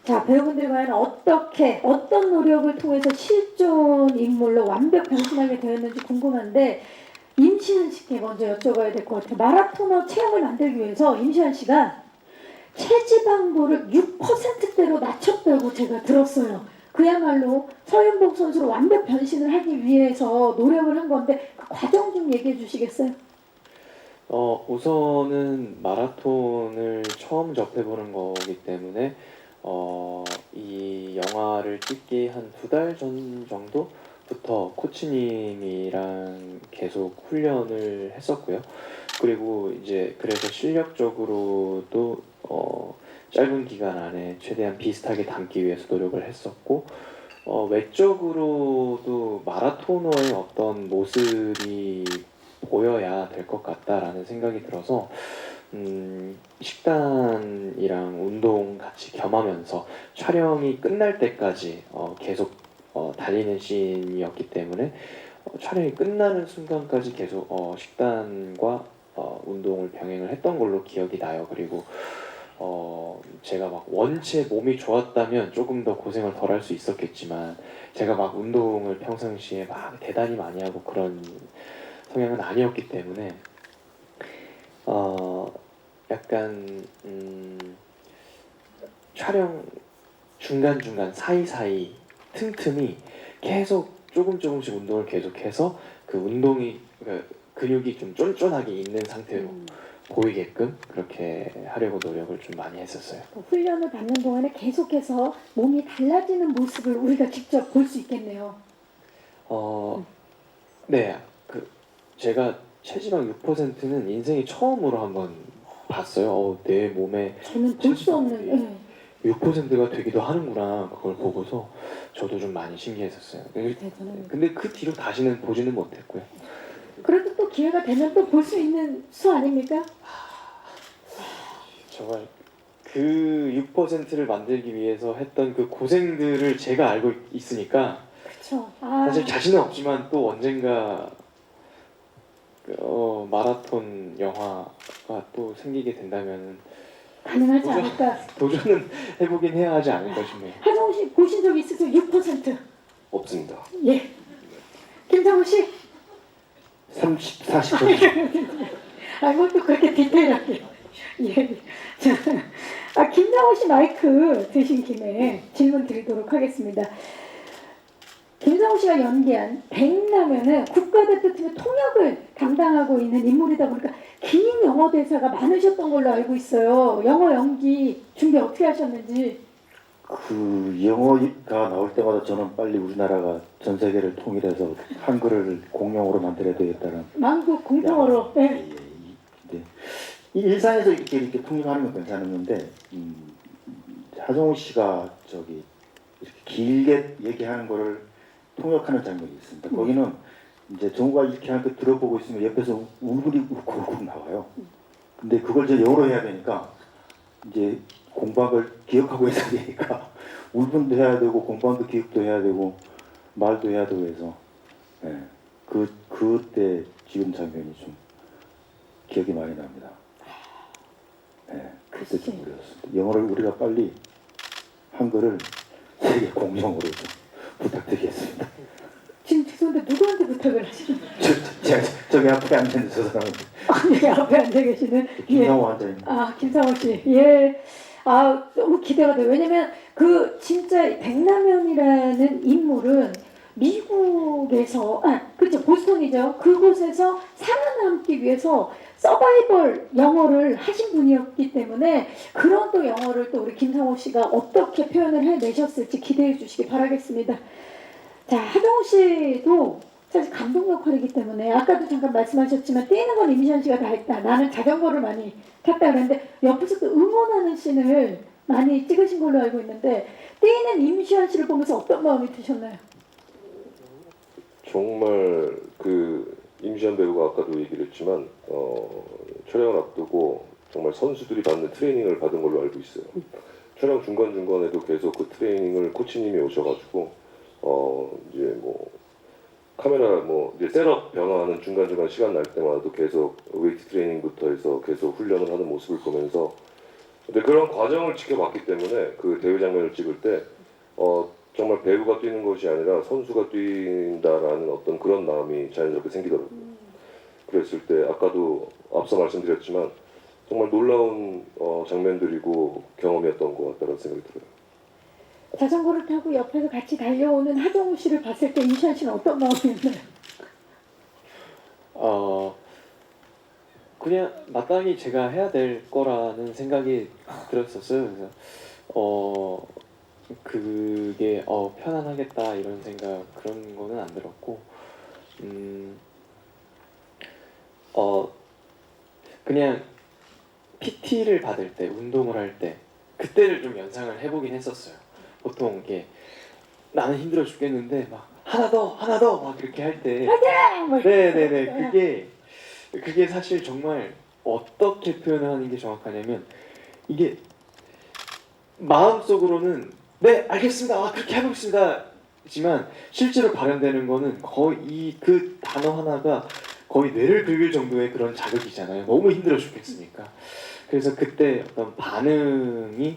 자, 배우분들이 과연 어떤 노력을 통해서 실존 인물로 완벽 변신하게 되었는지 궁금한데 임시한 씨께 먼저 여쭤봐야 될 것 같아요. 마라토너 체형을 만들기 위해서 임시한 씨가 체지방도를 6%대로 낮췄다고 제가 들었어요. 그야말로 서윤복 선수로 완벽 변신을 하기 위해서 노력을 한 건데 그 과정 좀 얘기해 주시겠어요? 우선은 마라톤을 처음 접해보는 거기 때문에 이 영화를 찍기 한 2달 전 정도부터 코치님이랑 계속 훈련을 했었고요. 그리고 이제 그래서 실력적으로도 짧은 기간 안에 최대한 비슷하게 담기 위해서 노력을 했었고 외적으로도 마라토너의 어떤 모습이 보여야 될 것 같다라는 생각이 들어서 식단이랑 운동 같이 겸하면서 촬영이 끝날 때까지 계속 달리는 씬이었기 때문에 촬영이 끝나는 순간까지 계속 식단과 운동을 병행을 했던 걸로 기억이 나요. 그리고 제가 막 원체 몸이 좋았다면 조금 더 고생을 덜 할 수 있었겠지만 제가 막 운동을 평상시에 막 대단히 많이 하고 그런 성향은 아니었기 때문에 약간 촬영 중간중간 사이사이 틈틈이 계속 조금씩 운동을 계속해서 그 운동이 근육이 좀 쫀쫀하게 있는 상태로 보이게끔 그렇게 하려고 노력을 좀 많이 했었어요. 훈련을 받는 동안에 계속해서 몸이 달라지는 모습을 우리가 직접 볼 수 있겠네요. 네, 제가 체지방 6%는 인생이 처음으로 한번 봤어요. 내 몸에 저는 볼 수 없는 6%가 되기도 하는구나. 그걸 보고서 저도 좀 많이 신기했었어요. 근데 그 뒤로 다시는 보지는 못했고요. 그래도 또 기회가 되면 또 볼 수 있는 수 아닙니까? 정말 그 6%를 만들기 위해서 했던 그 고생들을 제가 알고 있으니까 그렇죠. 사실 자신은 없지만 또 언젠가 마라톤 영화가 또 생기게 된다면 가능하지 않을까? 도전은 해보긴 해야 하지 않을까 싶네요. 하정우 씨 보신 적 있으세요? 6%. 없습니다. 예. 김상우 씨? 30, 40%. 아, 이것도 그렇게 디테일하게. 예. 자, 김상우 씨 마이크 드신 김에 질문 드리도록 하겠습니다. 김상우 씨가 연기한 백라면은 국가대표팀의 통역을 담당하고 있는 인물이다 보니까 긴 영어 대사가 많으셨던 걸로 알고 있어요. 영어 연기 준비 어떻게 하셨는지. 그 영어가 나올 때마다 저는 빨리 우리나라가 전 세계를 통일해서 한글을 공용어로 만들어야 되겠다는 만국 공통어로. 네. 네. 이 일상에서 이렇게 통역하는 건 괜찮았는데 하정우 씨가 저기 이렇게 길게 얘기하는 거를 통역하는 장면이 있습니다. 거기는 이제 정우가 이렇게 하는 거 들어보고 있으면 옆에서 울분이 울컥울컥 나와요. 근데 그걸 저 영어로 해야 되니까 이제 공박을 기억하고 있어야 되니까 울분도 해야 되고 공방도 기억도 해야 되고 말도 해야 되고 해서 예. 그때 지금 장면이 좀 기억이 많이 납니다. 예. 그때 좀 어려웠습니다. 영어를 우리가 빨리 한글을 세계 공용어로 좀 부탁드리겠습니다. 지금 죄송한데 누구한테 부탁을 하시는 거예요? 저기 앞에 앉아있는 저 사람은 네, 앞에 앉아 계시는 김상우 앉아있는 김상우 씨. 예. 너무 기대가 돼요. 왜냐면 그 진짜 백라면이라는 인물은 미국에서 그렇죠. 보스턴이죠. 그곳에서 살아남기 위해서 서바이벌 영어를 하신 분이었기 때문에 그런 또 영어를 또 우리 김상우 씨가 어떻게 표현을 해내셨을지 기대해 주시기 바라겠습니다. 자, 하정우 씨도 사실 감독 역할이기 때문에 아까도 잠깐 말씀하셨지만 뛰는 건 임시완 씨가 다 했다. 나는 자전거를 많이 탔다 그랬는데 옆에서 또 응원하는 씬을 많이 찍으신 걸로 알고 있는데 뛰는 임시완 씨를 보면서 어떤 마음이 드셨나요? 정말 그 임시완 배우가 아까도 얘기를 했지만 촬영을 앞두고 정말 선수들이 받는 트레이닝을 받은 걸로 알고 있어요. 촬영 중간중간에도 계속 그 트레이닝을 코치님이 오셔가지고 이제 뭐 카메라 뭐 이제 셋업 변화하는 중간중간 시간 날 때마다도 계속 웨이트 트레이닝부터 해서 계속 훈련을 하는 모습을 보면서 근데 그런 과정을 지켜봤기 때문에 그 대회 장면을 찍을 때 정말 배우가 뛰는 것이 아니라 선수가 뛴다라는 어떤 그런 마음이 자연스럽게 생기더라고요. 그랬을 때 아까도 앞서 말씀드렸지만 정말 놀라운 장면들이고 경험이었던 것 같다는 생각이 들어요. 자전거를 타고 옆에서 같이 달려오는 하정우 씨를 봤을 때 임시완 씨는 어떤 마음이었나요? 그냥 마땅히 제가 해야 될 거라는 생각이 들었었어요. 그래서 그게 편안하겠다 이런 생각 그런 거는 안 들었고 그냥 PT를 받을 때 운동을 할 때 그때를 좀 연상을 해보긴 했었어요. 보통 이게 나는 힘들어 죽겠는데 막 하나 더 막 이렇게 할 때 네네네 그게 사실 정말 어떻게 표현을 하는 게 정확하냐면 이게 마음속으로는 네 알겠습니다 그렇게 해보겠습니다 지만 실제로 발현되는 거는 거의 그 단어 하나가 거의 뇌를 긁을 정도의 그런 자극이잖아요. 너무 힘들어 죽겠으니까. 그래서 그때 어떤 반응에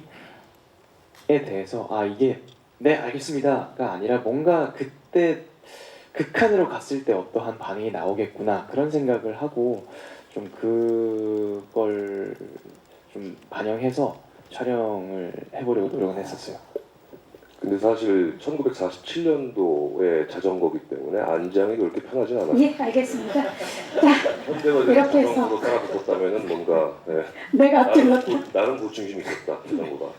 대해서 이게 네 알겠습니다가 아니라 뭔가 그때 극한으로 갔을 때 어떠한 반응이 나오겠구나 그런 생각을 하고 좀 그걸 좀 반영해서 촬영을 해보려고 노력을 했었어요. 근데 사실 1947년도의 자전거기 때문에 안장이 그렇게 편하진 않았어요. 예, 알겠습니다. 자, 현대가 이렇게 해서 자전거로 따라붙었다면은 뭔가 내가 앞질렀다. 나름 고충심이 있었다 자전거가.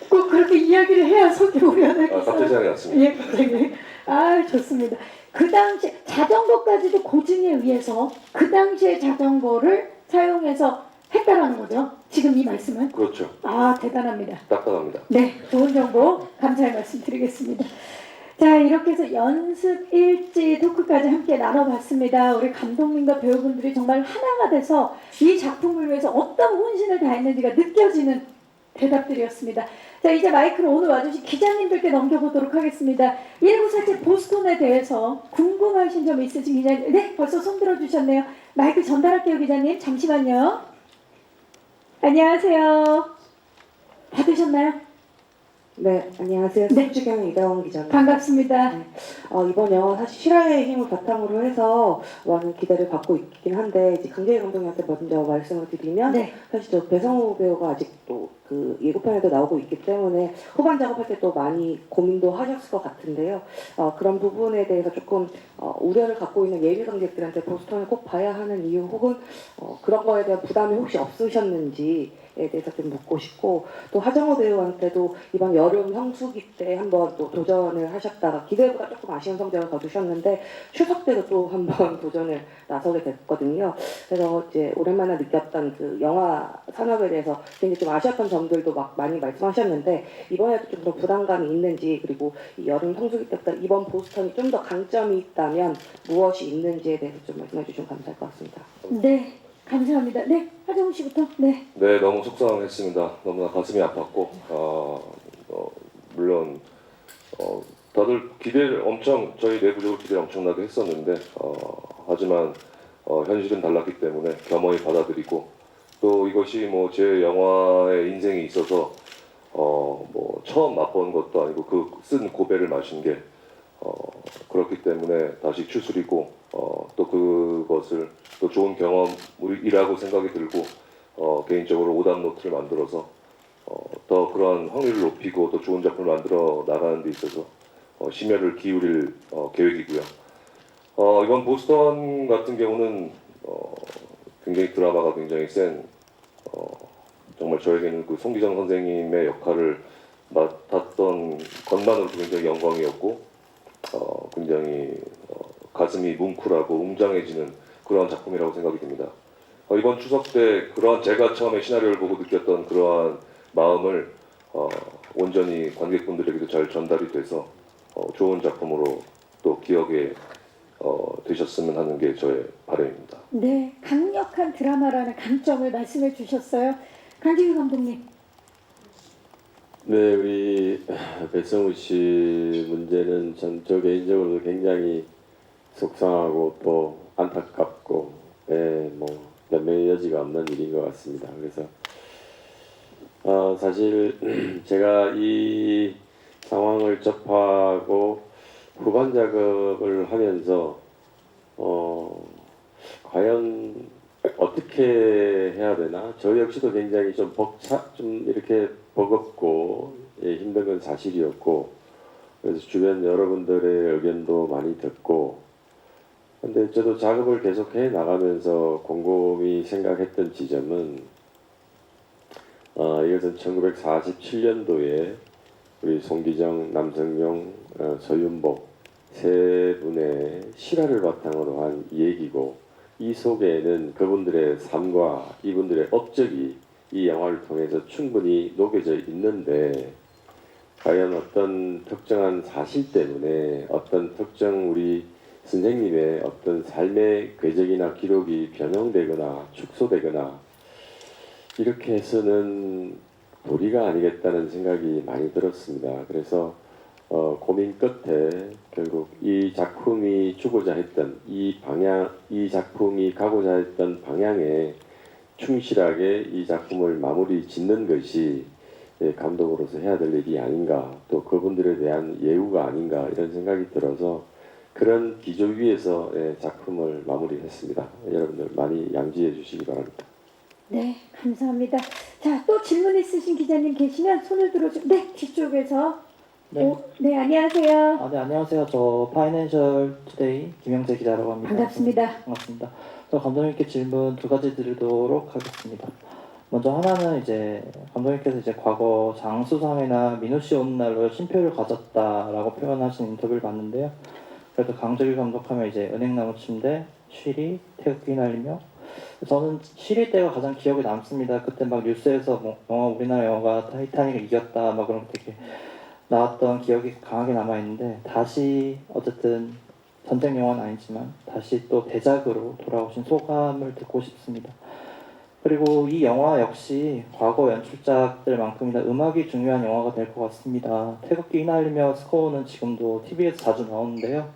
꼭 그렇게 이야기를 해야 속이 오려나겠어요. 갑자기 생각이 났습니다. 예, 갑자기. 좋습니다. 그 당시 자전거까지도 고증에 의해서 그 당시의 자전거를 사용해서 했다라는 거죠. 지금 이 말씀은? 그렇죠. 대단합니다. 딱딱합니다. 네, 좋은 정보 감사의 말씀 드리겠습니다. 자, 이렇게 해서 연습 일지 토크까지 함께 나눠봤습니다. 우리 감독님과 배우분들이 정말 하나가 돼서 이 작품을 위해서 어떤 혼신을 다했는지가 느껴지는 대답들이었습니다. 자, 이제 마이크를 오늘 와주신 기자님들께 넘겨보도록 하겠습니다. 1947 보스턴에 대해서 궁금하신 점 있으신 기자님, 네, 벌써 손 들어주셨네요. 마이크 전달할게요, 기자님. 잠시만요. 안녕하세요. 받으셨나요? 네, 안녕하세요. 네. 수주경 이다원 기자입니다. 반갑습니다. 이번 영화 사실 실화의 힘을 바탕으로 해서 많은 기대를 받고 있긴 한데 이제 강재희 감독님한테 먼저 말씀을 드리면 네. 사실 저 배성우 배우가 아직도 그 예고편에도 나오고 있기 때문에 후반 작업할 때 또 많이 고민도 하셨을 것 같은데요. 그런 부분에 대해서 조금 우려를 갖고 있는 예비 관객들한테 보스턴을 꼭 봐야 하는 이유 혹은 그런 거에 대한 부담이 혹시 없으셨는지에 대해서 좀 묻고 싶고 또 하정우 배우한테도 이번 여름 성수기 때 한번 또 도전을 하셨다가 기대보다 조금 아쉬운 성적을 거두셨는데 추석 때도 또 한번 도전을 나서게 됐거든요. 그래서 이제 오랜만에 느꼈던 그 영화 산업에 대해서 굉장히 좀 아쉬웠던 점들도 막 많이 말씀하셨는데 이번에도 좀 그런 부담감이 있는지 그리고 이 여름 성수기 때보다 이번 보스턴이 좀 더 강점이 있다면 무엇이 있는지에 대해서 좀 말씀해 주시면 감사할 것 같습니다. 네. 감사합니다. 네. 하정우 씨부터. 네. 네, 너무 속상했습니다. 너무나 가슴이 아팠고, 물론 다들 기대를 저희 내부적으로 기대를 엄청나게 했었는데, 하지만 현실은 달랐기 때문에 겸허히 받아들이고, 또 이것이 뭐 제 영화의 인생에 있어서 뭐 처음 맛본 것도 아니고 그 쓴 고배를 마신 게 그렇기 때문에 다시 추스리고 또 그것을 또 좋은 경험이라고 생각이 들고 개인적으로 오답 노트를 만들어서 더 그런 확률을 높이고 또 좋은 작품을 만들어 나가는 데 있어서 심혈을 기울일 계획이고요. 이번 보스턴 같은 경우는 굉장히 드라마가 굉장히 센 정말 저에게는 그 송기정 선생님의 역할을 맡았던 것만으로도 굉장히 영광이었고 굉장히 가슴이 뭉클하고 웅장해지는 그러한 작품이라고 생각이 듭니다. 이번 추석 때 그러한 제가 처음에 시나리오를 보고 느꼈던 그러한 마음을 온전히 관객분들에게도 잘 전달이 돼서 좋은 작품으로 또 기억에 되셨으면 하는 게 저의 바람입니다. 네. 강력한 드라마라는 강점을 말씀해 주셨어요. 강재규 감독님. 네, 우리 배성우 씨 문제는 저 개인적으로도 굉장히 속상하고 또 안타깝고 뭐 변명의 여지가 없는 일인 것 같습니다. 그래서 사실 제가 이 상황을 접하고 후반 작업을 하면서 과연 어떻게 해야 되나? 저 역시도 굉장히 좀 이렇게 버겁고 힘든 건 사실이었고, 그래서 주변 여러분들의 의견도 많이 듣고, 근데 저도 작업을 계속해 나가면서 곰곰이 생각했던 지점은, 이것은 1947년도에 우리 송기정, 남성용, 서윤복 세 분의 실화를 바탕으로 한 얘기고, 이 속에는 그분들의 삶과 이분들의 업적이 이 영화를 통해서 충분히 녹여져 있는데 과연 어떤 특정한 사실 때문에 어떤 특정 우리 선생님의 어떤 삶의 궤적이나 기록이 변형되거나 축소되거나 이렇게 해서는 도리가 아니겠다는 생각이 많이 들었습니다. 그래서 고민 끝에 결국 이 작품이 주고자 했던 이 작품이 가고자 했던 방향에 충실하게 이 작품을 마무리 짓는 것이 감독으로서 해야 될 일이 아닌가, 또 그분들에 대한 예우가 아닌가 이런 생각이 들어서 그런 기조 위에서 작품을 마무리했습니다. 여러분들 많이 양지해 주시기 바랍니다. 네. 감사합니다. 자, 또 질문 있으신 기자님 계시면 손을 들어주세요. 네. 뒤쪽에서. 네. 네. 안녕하세요. 네, 안녕하세요. 저 파이낸셜 투데이 김영재 기자라고 합니다. 반갑습니다. 반갑습니다. 저 감독님께 질문 두 가지 드리도록 하겠습니다. 먼저 하나는 이제 감독님께서 이제 과거 장수상이나 민우씨 오는 날로 쉼표를 가졌다라고 표현하신 인터뷰를 봤는데요. 그래도 강재규 감독하면 이제 은행나무 침대, 쉬리, 태극기 휘날리며 저는 쉬리 때가 가장 기억에 남습니다. 그때 막 뉴스에서 뭐 우리나라 영화가 타이타닉을 이겼다 막 그런 거 되게 나왔던 기억이 강하게 남아있는데 다시 어쨌든 전쟁 영화는 아니지만 다시 또 대작으로 돌아오신 소감을 듣고 싶습니다. 그리고 이 영화 역시 과거 연출작들만큼이나 음악이 중요한 영화가 될 것 같습니다. 태극기 휘날리며 스코어는 지금도 TV에서 자주 나오는데요.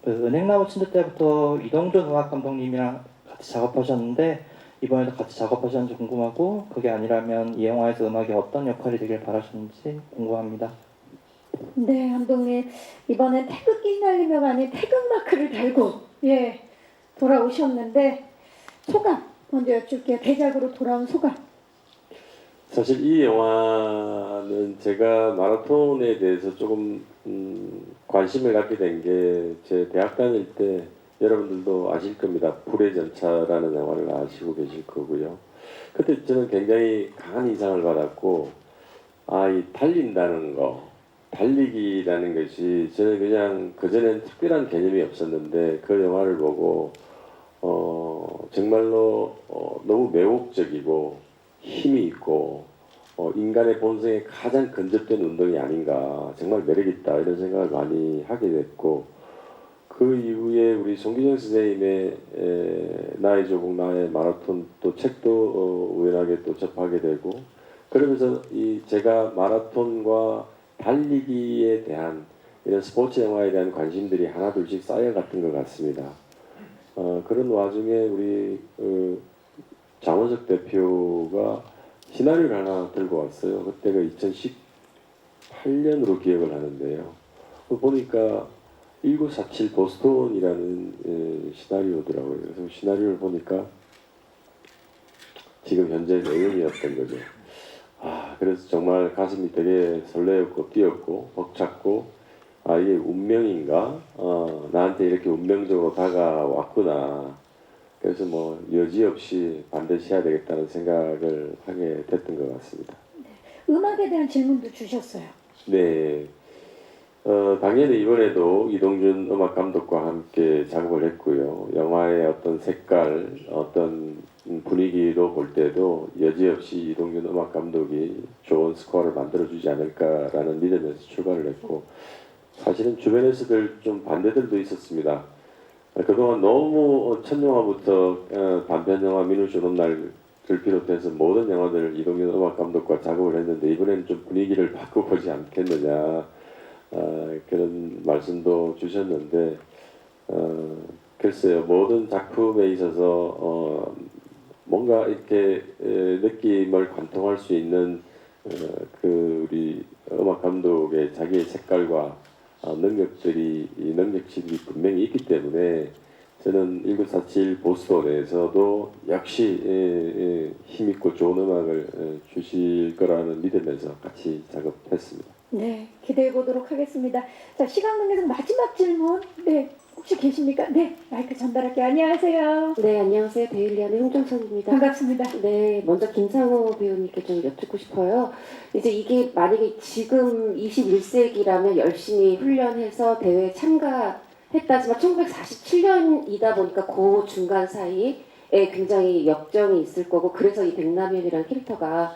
그 은행나무 침대 때부터 이동준 음악 감독님이랑 같이 작업하셨는데 이번에도 같이 작업하셨는지 궁금하고 그게 아니라면 이 영화에서 음악이 어떤 역할이 되길 바라셨는지 궁금합니다. 네, 감독님 이번엔 태극기 휘날리며가 아닌 태극마크를 달고 돌아오셨는데 소감 먼저 여쭐게요. 대작으로 돌아온 소감. 사실 이 영화는 제가 마라톤에 대해서 조금 관심을 갖게 된 게 제 대학 다닐 때 여러분들도 아실 겁니다. 불의 전차라는 영화를 아시고 계실 거고요. 그때 저는 굉장히 강한 인상을 받았고 이 달린다는 거, 달리기라는 것이 저는 그냥 그전엔 특별한 개념이 없었는데 그 영화를 보고 정말로 너무 매혹적이고 힘이 있고 인간의 본성에 가장 근접된 운동이 아닌가, 정말 매력있다 이런 생각을 많이 하게 됐고, 그 이후에 우리 송기정 선생님의 나의 조국 나의 마라톤 또 책도 우연하게 또 접하게 되고, 그러면서 제가 마라톤과 달리기에 대한 이런 스포츠 영화에 대한 관심들이 하나둘씩 쌓여갔던 것 같습니다. 그런 와중에 우리 장원석 대표가 시나리오를 하나 들고 왔어요. 그때가 2018년으로 기억을 하는데요. 보니까 1947 보스턴이라는 시나리오더라고요. 그래서 시나리오를 보니까 지금 현재 내용이었던 거죠. 그래서 정말 가슴이 되게 설레었고 뛰었고 벅찼고 이게 운명인가? 나한테 이렇게 운명적으로 다가왔구나. 그래서 여지없이 반드시 해야 되겠다는 생각을 하게 됐던 것 같습니다. 음악에 대한 질문도 주셨어요. 네. 당연히 이번에도 이동준 음악 감독과 함께 작업을 했고요. 영화의 어떤 색깔, 어떤 분위기로 볼 때도 여지없이 이동준 음악 감독이 좋은 스코어를 만들어주지 않을까라는 믿음에서 출발을 했고, 사실은 주변에서들 좀 반대들도 있었습니다. 그동안 너무 첫 영화부터 단편 영화 민우씨 오는 날을 비롯해서 모든 영화들을 이동준 음악 감독과 작업을 했는데 이번에는 좀 분위기를 바꿔보지 않겠느냐 그런 말씀도 주셨는데 글쎄요, 모든 작품에 있어서 뭔가 이렇게 느낌을 관통할 수 있는 우리 음악 감독의 자기의 색깔과 능력치들이 분명히 있기 때문에 저는 1947 보스턴에서도 역시 힘있고 좋은 음악을 주실 거라는 믿으면서 같이 작업했습니다. 네, 기대해 보도록 하겠습니다. 자, 시간 관계상 마지막 질문. 네, 혹시 계십니까? 네, 마이크 전달할게요. 안녕하세요. 네, 안녕하세요. 데일리안의 홍정선입니다. 반갑습니다. 네, 먼저 김상호 배우님께 좀 여쭙고 싶어요. 이제 이게 만약에 지금 21세기라면 열심히 훈련해서 대회에 참가했다지만 1947년이다 보니까 그 중간 사이에 굉장히 역정이 있을 거고 그래서 이 백남현이라는 캐릭터가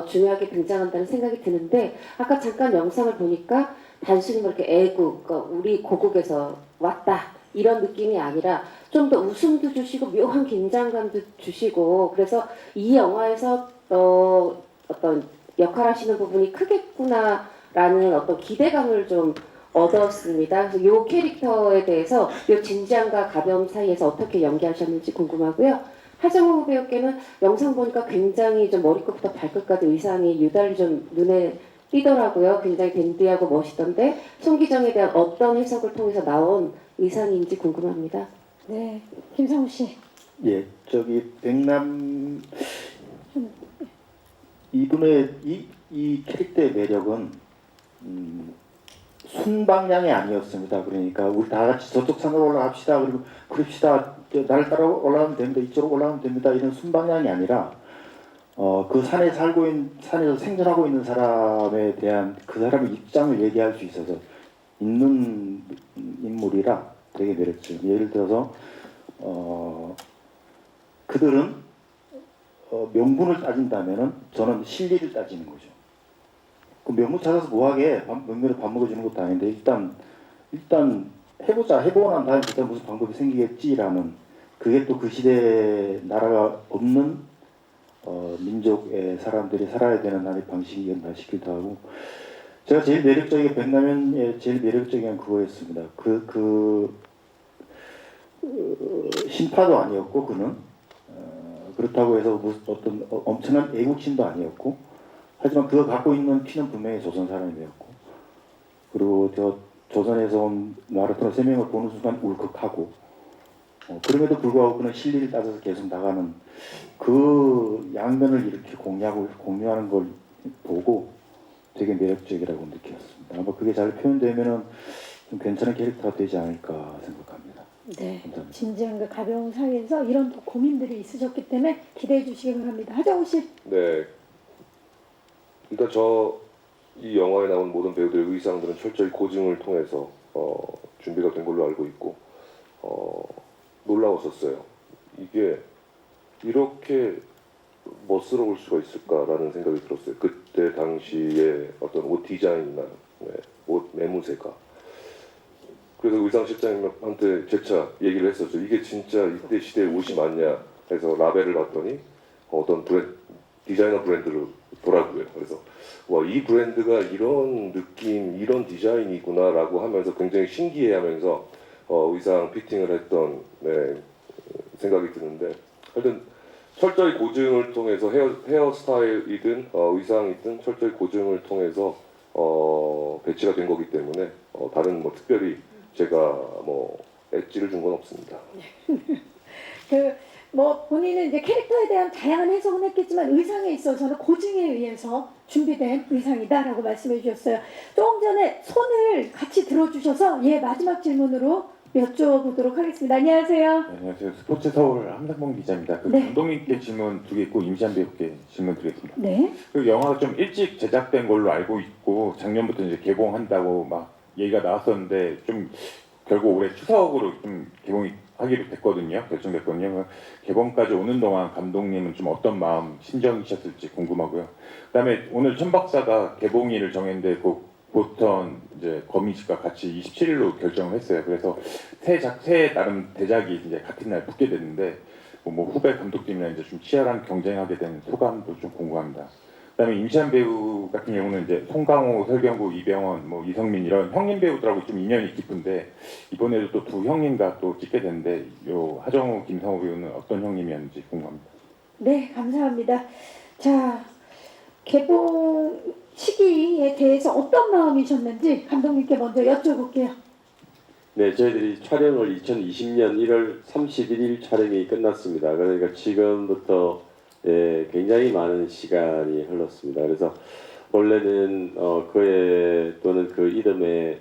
중요하게 등장한다는 생각이 드는데 아까 잠깐 영상을 보니까 단순히 이렇게 애국, 그러니까 우리 고국에서 왔다 이런 느낌이 아니라 좀 더 웃음도 주시고 묘한 긴장감도 주시고 그래서 이 영화에서 어떤 역할하시는 부분이 크겠구나라는 어떤 기대감을 좀 얻었습니다. 그래서 이 캐릭터에 대해서 이 진지함과 가벼움 사이에서 어떻게 연기하셨는지 궁금하고요. 하정우 배우께는 영상 보니까 굉장히 좀 머리끝부터 발끝까지 의상이 유달리 좀 눈에 띄더라고요. 굉장히 댄디하고 멋있던데 송기정에 대한 어떤 해석을 통해서 나온 의상인지 궁금합니다. 네, 김상우 씨. 예, 백남 이분의 이 캐릭터의 매력은 순방향이 아니었습니다. 그러니까 우리 다 같이 저쪽 산으로 올라갑시다. 그리고 그럽시다. 나를 따라 올라가면 됩니다. 이쪽으로 올라가면 됩니다. 이런 순방향이 아니라 그 산에 산에서 생존하고 있는 사람에 대한 그 사람의 입장을 얘기할 수 있어서 있는 인물이라 되게 매력적이에요. 예를 들어서 그들은 명분을 따진다면은 저는 실리를 따지는 거죠. 그 명분 찾아서 뭐하게 명분을 밥 먹어주는 것도 아닌데 일단 해보고 난 다음에 그때 무슨 방법이 생기겠지라는 그게 또 그 시대에 나라가 없는 민족의 사람들이 살아야 되는 나의 방식이었나 싶기도 하고 제가 제일 매력적인 백남현의 제일 매력적인 그거였습니다. 신파도 아니었고 그는 그렇다고 해서 무슨 어떤 엄청난 애국심도 아니었고, 하지만 그거 갖고 있는 피는 분명히 조선 사람이었고, 그리고 저 조선에서 온 마라토너 3명을 보는 순간 울컥하고, 그럼에도 불구하고 그는 실리를 따져서 계속 나가는 그 양면을 이렇게 공유하는 걸 보고 되게 매력적이라고 느꼈습니다. 아마 그게 잘 표현되면은 좀 괜찮은 캐릭터가 되지 않을까 생각합니다. 네, 감사합니다. 진지함과 가벼운 사이에서 이런 또 고민들이 있으셨기 때문에 기대해 주시기 바랍니다. 하정우 씨. 네. 일단 이 영화에 나온 모든 배우들의 의상들은 철저히 고증을 통해서 준비가 된 걸로 알고 있고 놀라웠었어요. 이게 이렇게 멋스러울 수가 있을까라는 생각이 들었어요. 그때 당시에 어떤 옷 디자인이나 옷 매무새가. 그래서 의상실장님한테 재차 얘기를 했었죠. 이게 진짜 이때 시대의 옷이 맞냐 해서 라벨을 봤더니 어떤 디자이너 브랜드로 더라고요. 그래서 와, 이 브랜드가 이런 느낌, 이런 디자인이구나라고 하면서 굉장히 신기해하면서 의상 피팅을 했던 생각이 드는데, 하여튼 철저히 고증을 통해서 헤어스타일이든 의상이든 철저히 고증을 통해서 배치가 된 거기 때문에 다른 뭐 특별히 제가 뭐 엣지를 준 건 없습니다. 뭐 본인은 이제 캐릭터에 대한 다양한 해석은 했겠지만 의상에 있어서는 고증에 의해서 준비된 의상이다라고 말씀해 주셨어요. 조금 전에 손을 같이 들어주셔서 마지막 질문으로 여쭤보도록 하겠습니다. 안녕하세요. 네, 안녕하세요. 스포츠 서울 함상봉 기자입니다. 네. 감독님께 질문 2개 있고 임시한 배우께 질문 드리겠습니다. 네. 그 영화가 좀 일찍 제작된 걸로 알고 있고 작년부터 이제 개봉한다고 막 얘기가 나왔었는데 좀 결국 올해 추석으로 좀 개봉이 하기로 됐거든요. 결정됐거든요. 개봉까지 오는 동안 감독님은 좀 어떤 마음, 심정이셨을지 궁금하고요. 그다음에 오늘 천 박사가 개봉일을 정했는데 그 보스턴 이제 거미식과 같이 27일로 결정을 했어요. 그래서 새 나름 대작이 이제 같은 날 붙게 됐는데 뭐 후배 감독님이랑 이제 좀 치열한 경쟁하게 된 소감도 좀 궁금합니다. 그다음에 임시한 배우 같은 경우는 이제 송강호, 설경구, 이병헌, 뭐 이성민 이런 형님 배우들하고 좀 인연이 깊은데 이번에도 또 두 형님과 또 찍게 됐는데 요 하정우, 김성호 배우는 어떤 형님이었는지 궁금합니다. 네, 감사합니다. 자, 개봉 시기에 대해서 어떤 마음이셨는지 감독님께 먼저 여쭤볼게요. 네, 저희들이 촬영을 2020년 1월 31일 촬영이 끝났습니다. 그러니까 지금부터 굉장히 많은 시간이 흘렀습니다. 그래서 원래는 그해 또는 그 이듬해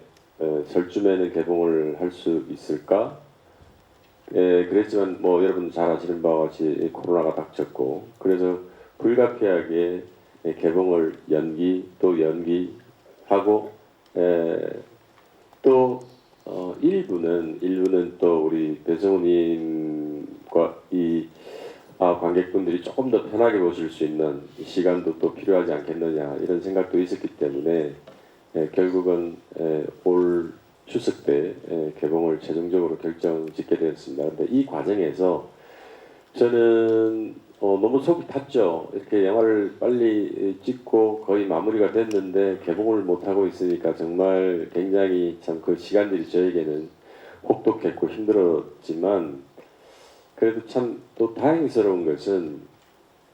절쯤에는 개봉을 할 수 있을까? 그랬지만 뭐 여러분 잘 아시는 바와 같이 코로나가 닥쳤고, 그래서 불가피하게 개봉을 연기하고 또 일부는 또 우리 배성우님과 관객분들이 조금 더 편하게 보실 수 있는 시간도 또 필요하지 않겠느냐 이런 생각도 있었기 때문에 결국은 올 추석 때 개봉을 최종적으로 결정짓게 되었습니다. 그런데 이 과정에서 저는 너무 속이 탔죠. 이렇게 영화를 빨리 찍고 거의 마무리가 됐는데 개봉을 못하고 있으니까 정말 굉장히 참 그 시간들이 저에게는 혹독했고 힘들었지만, 그래도 참 또 다행스러운 것은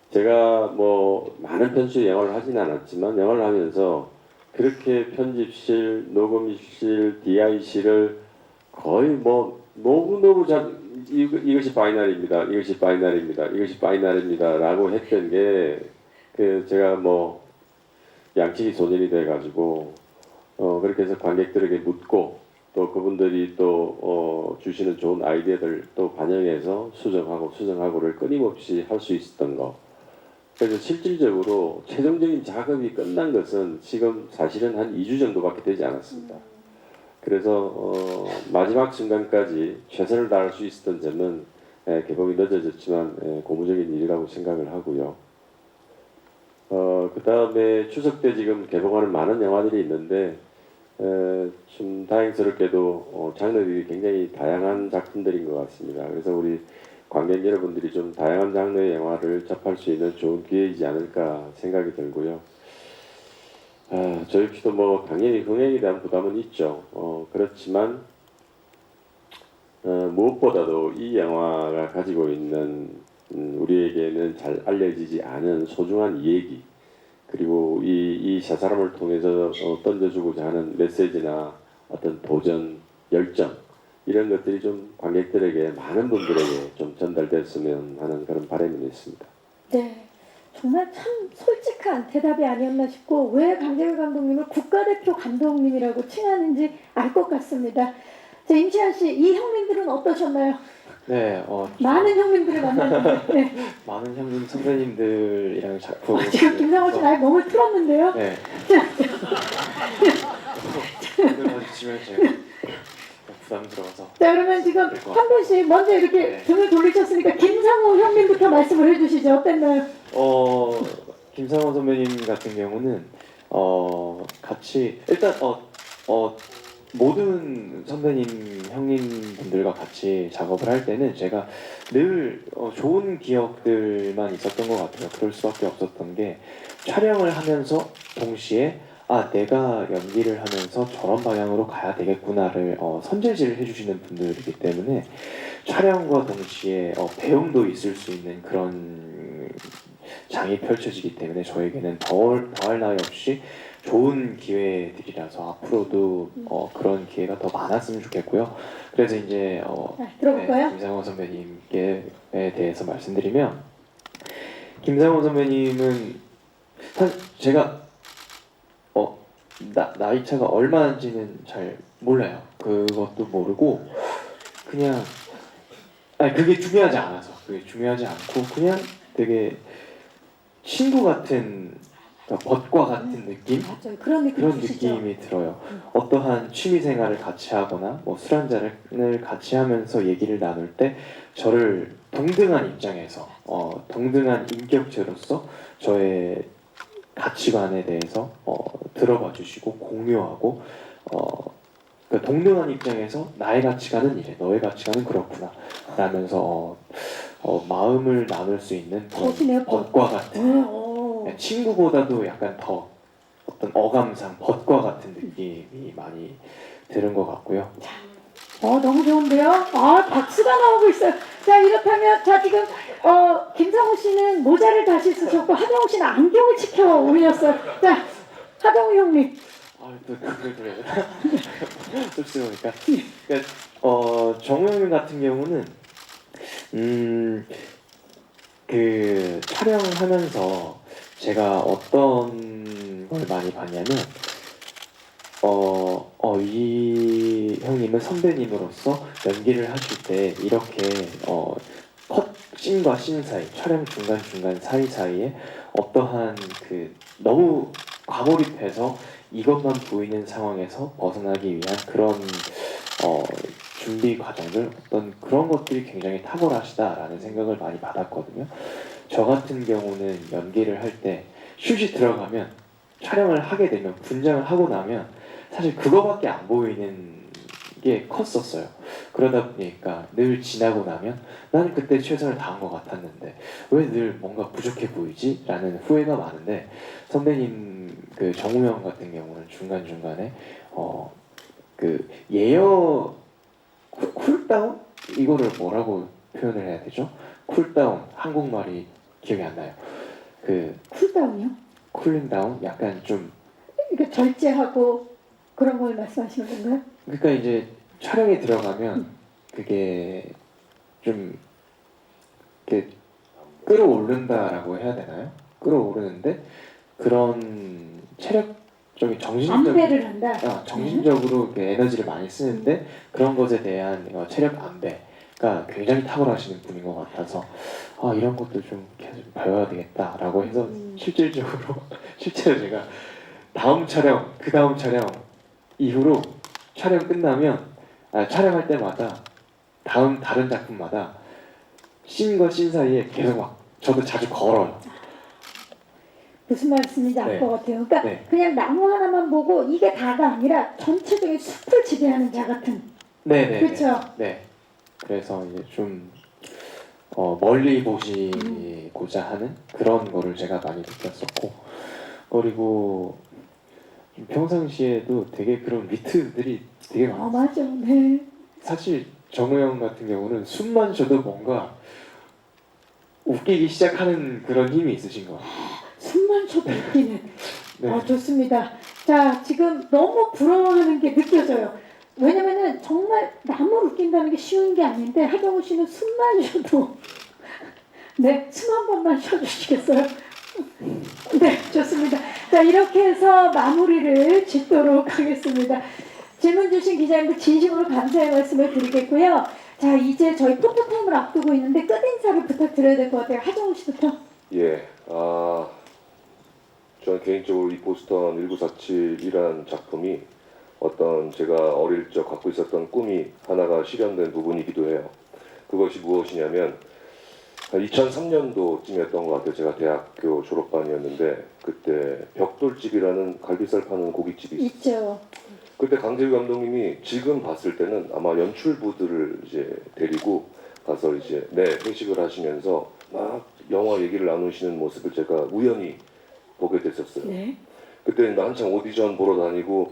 제가 뭐 많은 편수의 영화를 하진 않았지만 영화를 하면서 그렇게 편집실, 녹음실, DIC를 거의 뭐 너무너무 이것이 파이널입니다. 이것이 파이널입니다. 이것이 파이널입니다. 라고 했던 게 제가 뭐 양치기 소년이 돼가지고 그렇게 해서 관객들에게 묻고 또 그분들이 또 주시는 좋은 아이디어들 또 반영해서 수정하고를 끊임없이 할 수 있었던 거. 그래서 실질적으로 최종적인 작업이 끝난 것은 지금 사실은 한 2주 정도밖에 되지 않았습니다. 그래서 마지막 순간까지 최선을 다할 수 있었던 점은 개봉이 늦어졌지만 고무적인 일이라고 생각을 하고요. 그 다음에 추석 때 지금 개봉하는 많은 영화들이 있는데 좀 다행스럽게도 장르들이 굉장히 다양한 작품들인 것 같습니다. 그래서 우리 관객 여러분들이 좀 다양한 장르의 영화를 접할 수 있는 좋은 기회이지 않을까 생각이 들고요. 저 역시도 뭐 당연히 흥행에 대한 부담은 있죠. 그렇지만 무엇보다도 이 영화가 가지고 있는 우리에게는 잘 알려지지 않은 소중한 얘기 그리고 이 세 사람을 통해서 던져주고자 하는 메시지나 어떤 도전, 열정 이런 것들이 좀 관객들에게 많은 분들에게 좀 전달됐으면 하는 그런 바람이 있습니다. 네, 정말 참 솔직한 대답이 아니었나 싶고 왜 강재규 감독님을 국가대표 감독님이라고 칭하는지 알 것 같습니다. 자, 임시완 씨, 이 형님들은 어떠셨나요? 네, 많은 형님들을 만났는데 네. 많은 형님 선배님들이랑 작품 지금 김상호 씨 아예 몸을 틀었는데요. 네. 오늘 마주치면 제가 부담스러워서. 자, 그러면 지금 한 분씩 먼저 이렇게 네. 등을 돌리셨으니까 김상호 형님부터 말씀을 해주시죠. 어땠나요? 김상원 선배님 같은 경우는 같이 일단 모든 선배님 형님분들과 같이 작업을 할 때는 제가 늘 좋은 기억들만 있었던 것 같아요. 그럴 수밖에 없었던 게 촬영을 하면서 동시에 내가 연기를 하면서 저런 방향으로 가야 되겠구나를 선제질을 해주시는 분들이기 때문에 촬영과 동시에 배움도 있을 수 있는 그런 장이 펼쳐지기 때문에 저에게는 더할 나위 없이 좋은 기회들이라서 앞으로도 그런 기회가 더 많았으면 좋겠고요. 그래서 이제 들어볼까요? 김상원 선배님께 대해서 말씀드리면 김상원 선배님은 사실 제가 나이 차가 얼마인지는 잘 몰라요. 그것도 모르고 그냥 그게 중요하지 않아서 그게 중요하지 않고 그냥 되게 친구 같은 벗과 같은 느낌? 맞아요. 그런 느낌 그런 주시죠. 느낌이 들어요. 어떠한 취미 생활을 같이 하거나 뭐 술 한잔을 같이 하면서 얘기를 나눌 때 저를 동등한 입장에서 동등한 인격체로서 저의 가치관에 대해서 들어봐 주시고 공유하고 그러니까 동등한 입장에서 나의 가치관은 이래, 너의 가치관은 그렇구나 라면서 마음을 나눌 수 있는 멋이네요, 벗과 같은 오. 친구보다도 약간 더 어떤 어감상 벗과 같은 느낌이 많이 드는 것 같고요. 너무 좋은데요? 박수가 나오고 있어요. 자, 이렇다면, 지금, 김상우 씨는 모자를 다시 쓰셨고, 하정우 씨는 안경을 치켜 올렸어요. 자, 하정우 형님. 또 그래. 쑥스러우니까. 그러니까, 정우 형님 같은 경우는, 그, 촬영하면서 제가 어떤 걸 많이 봤냐면, 이 형님은 선배님으로서 연기를 하실 때 이렇게 씬과 씬 사이, 촬영 중간 사이사이에 어떠한 그 너무 과몰입해서 이것만 보이는 상황에서 벗어나기 위한 그런 준비 과정들 어떤 그런 것들이 굉장히 탁월하시다라는 생각을 많이 받았거든요. 저 같은 경우는 연기를 할 때 슛이 들어가면 촬영을 하게 되면 분장을 하고 나면 사실 그거밖에 안 보이는 게 컸었어요. 그러다 보니까 늘 지나고 나면 나는 그때 최선을 다한 것 같았는데 왜 늘 뭔가 부족해 보이지? 라는 후회가 많은데 선배님 그 정우영 같은 경우는 중간중간에 그 예여 쿨다운? 이거를 뭐라고 표현을 해야 되죠? 쿨다운 한국말이 기억이 안 나요. 그 쿨다운이요? 쿨링다운? 약간 좀 이게 절제하고 그런 걸 말씀하시는 건가요? 그러니까 이제 촬영에 들어가면 그게 좀 이렇게 끌어오른다라고 해야 되나요? 끌어오르는데 그런 체력적인 정신적인 안배를 한다. 정신적으로 이렇게 에너지를 많이 쓰는데 그런 것에 대한 체력 안배가 굉장히 탁월하시는 분인 것 같아서 이런 것도 좀 계속 배워야 되겠다라고 해서 실제로 제가 다음 촬영, 그 다음 촬영 이후로 촬영 끝나면 촬영할 때마다 다른 작품마다 씬과 씬 사이에 계속 막 저도 자주 걸어요. 무슨 말씀인지 알 네. 것 같아요. 그러니까 네. 그냥 나무 하나만 보고 이게 다가 아니라 전체적인 숲을 지배하는 자 같은. 네네. 그렇죠. 네. 그래서 이제 좀 멀리 보시고자 하는 그런 거를 제가 많이 느꼈었고 그리고 평상시에도 되게 그런 위트들이 되게 많아요. 맞아. 네. 사실 정우 형 같은 경우는 숨만 쉬어도 뭔가 웃기기 시작하는 그런 힘이 있으신 것 같아요. 숨만 쉬어도 웃기는. 네. 좋습니다. 자, 지금 너무 부러워하는 게 느껴져요. 왜냐면은 정말 남을 웃긴다는 게 쉬운 게 아닌데 하정우 씨는 숨만 쉬어도 네, 숨 한 번만 쉬어주시겠어요? 네, 좋습니다. 자, 이렇게 해서 마무리를 짓도록 하겠습니다. 질문 주신 기자님들 진심으로 감사의 말씀을 드리겠고요. 자, 이제 저희 포토타임을 앞두고 있는데 끝인사를 부탁드려야 될 것 같아요. 하정우 씨부터. 예, 저는 개인적으로 이 보스턴 1947이라는 작품이 어떤 제가 어릴 적 갖고 있었던 꿈이 하나가 실현된 부분이기도 해요. 그것이 무엇이냐면 2003년도쯤이었던 것 같아요. 제가 대학교 졸업반이었는데 그때 벽돌집이라는 갈비살 파는 고깃집이 있었어요. 있죠. 그때 강재규 감독님이 지금 봤을 때는 아마 연출부들을 이제 데리고 가서 이제 회식을 하시면서 막 영화 얘기를 나누시는 모습을 제가 우연히 보게 됐었어요. 네. 그때 한창 오디션 보러 다니고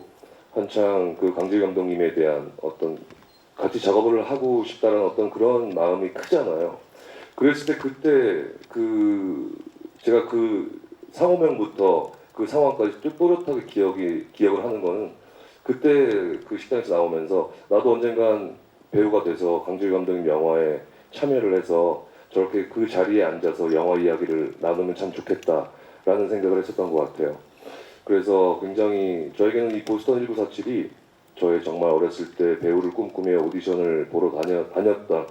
한창 그 강재규 감독님에 대한 어떤 같이 작업을 하고 싶다는 어떤 그런 마음이 크잖아요. 그랬을 때 그때 제가 그 상호명부터 그 상황까지 또렷하게 기억을 하는 거는 그때 그 식당에서 나오면서 나도 언젠간 배우가 돼서 강재규 감독님 영화에 참여를 해서 저렇게 그 자리에 앉아서 영화 이야기를 나누면 참 좋겠다라는 생각을 했었던 것 같아요. 그래서 굉장히 저에게는 이 보스턴 1947이 저의 정말 어렸을 때 배우를 꿈꾸며 오디션을 보러 다녔던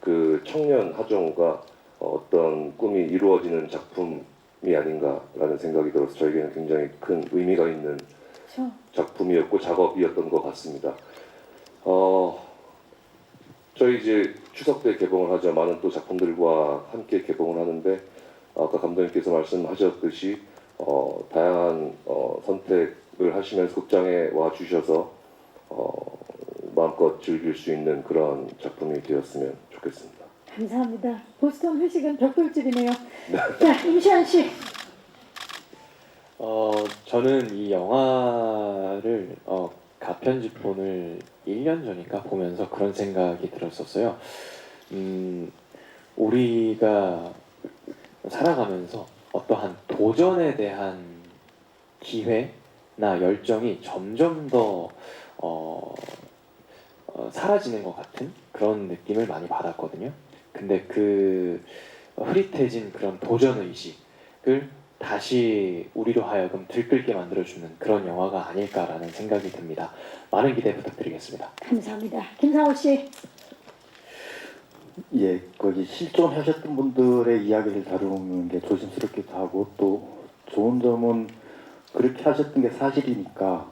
그 청년 하정우가 어떤 꿈이 이루어지는 작품이 아닌가라는 생각이 들어서 저에게는 굉장히 큰 의미가 있는 그렇죠. 작품이었고 작업이었던 것 같습니다. 저희 이제 추석 때 개봉을 하죠. 많은 또 작품들과 함께 개봉을 하는데 아까 감독님께서 말씀하셨듯이 다양한 선택을 하시면서 극장에 와 주셔서 마음껏 즐길 수 있는 그런 작품이 되었으면 좋겠습니다. 감사합니다. 보스턴 회식은 벽돌집이네요. 자, 임시완 씨. 저는 이 영화를 가편집본을 1년 전인가 보면서 그런 생각이 들었었어요. 우리가 살아가면서 어떠한 도전에 대한 기회나 열정이 점점 더 사라지는 것 같은 그런 느낌을 많이 받았거든요. 근데 그 흐릿해진 그런 도전 의식을 다시 우리로 하여금 들끓게 만들어주는 그런 영화가 아닐까라는 생각이 듭니다. 많은 기대 부탁드리겠습니다. 감사합니다. 김상호 씨. 예, 거기 실존하셨던 분들의 이야기를 다루는 게 조심스럽기도 하고 또 좋은 점은 그렇게 하셨던 게 사실이니까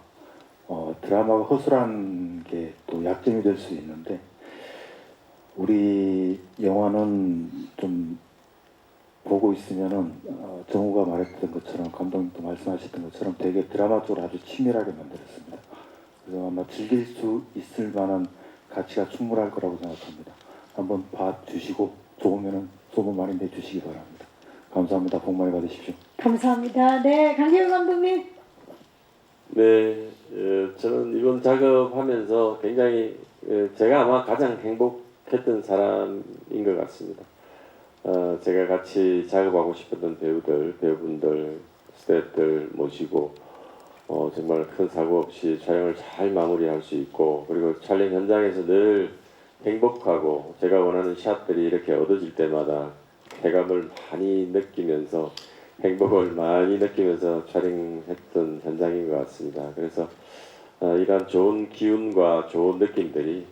드라마가 허술한 게 또 약점이 될 수 있는데 우리 영화는 좀 보고 있으면은 정우가 말했던 것처럼 감독님도 말씀하셨던 것처럼 되게 드라마적으로 아주 치밀하게 만들었습니다. 그래서 아마 즐길 수 있을 만한 가치가 충분할 거라고 생각합니다. 한번 봐주시고 좋으면은 소문 많이 내주시기 바랍니다. 감사합니다. 복 많이 받으십시오. 감사합니다. 네, 강재규 감독님. 네, 저는 이번 작업하면서 굉장히 제가 아마 가장 행복했던 사람인 것 같습니다. 제가 같이 작업하고 싶었던 배우분들, 스태프들 모시고 정말 큰 사고 없이 촬영을 잘 마무리할 수 있고 그리고 촬영 현장에서 늘 행복하고 제가 원하는 샷들이 이렇게 얻어질 때마다 쾌감을 많이 느끼면서 행복을 많이 느끼면서 촬영했던 현장인 것 같습니다. 그래서 이런 좋은 기운과 좋은 느낌들이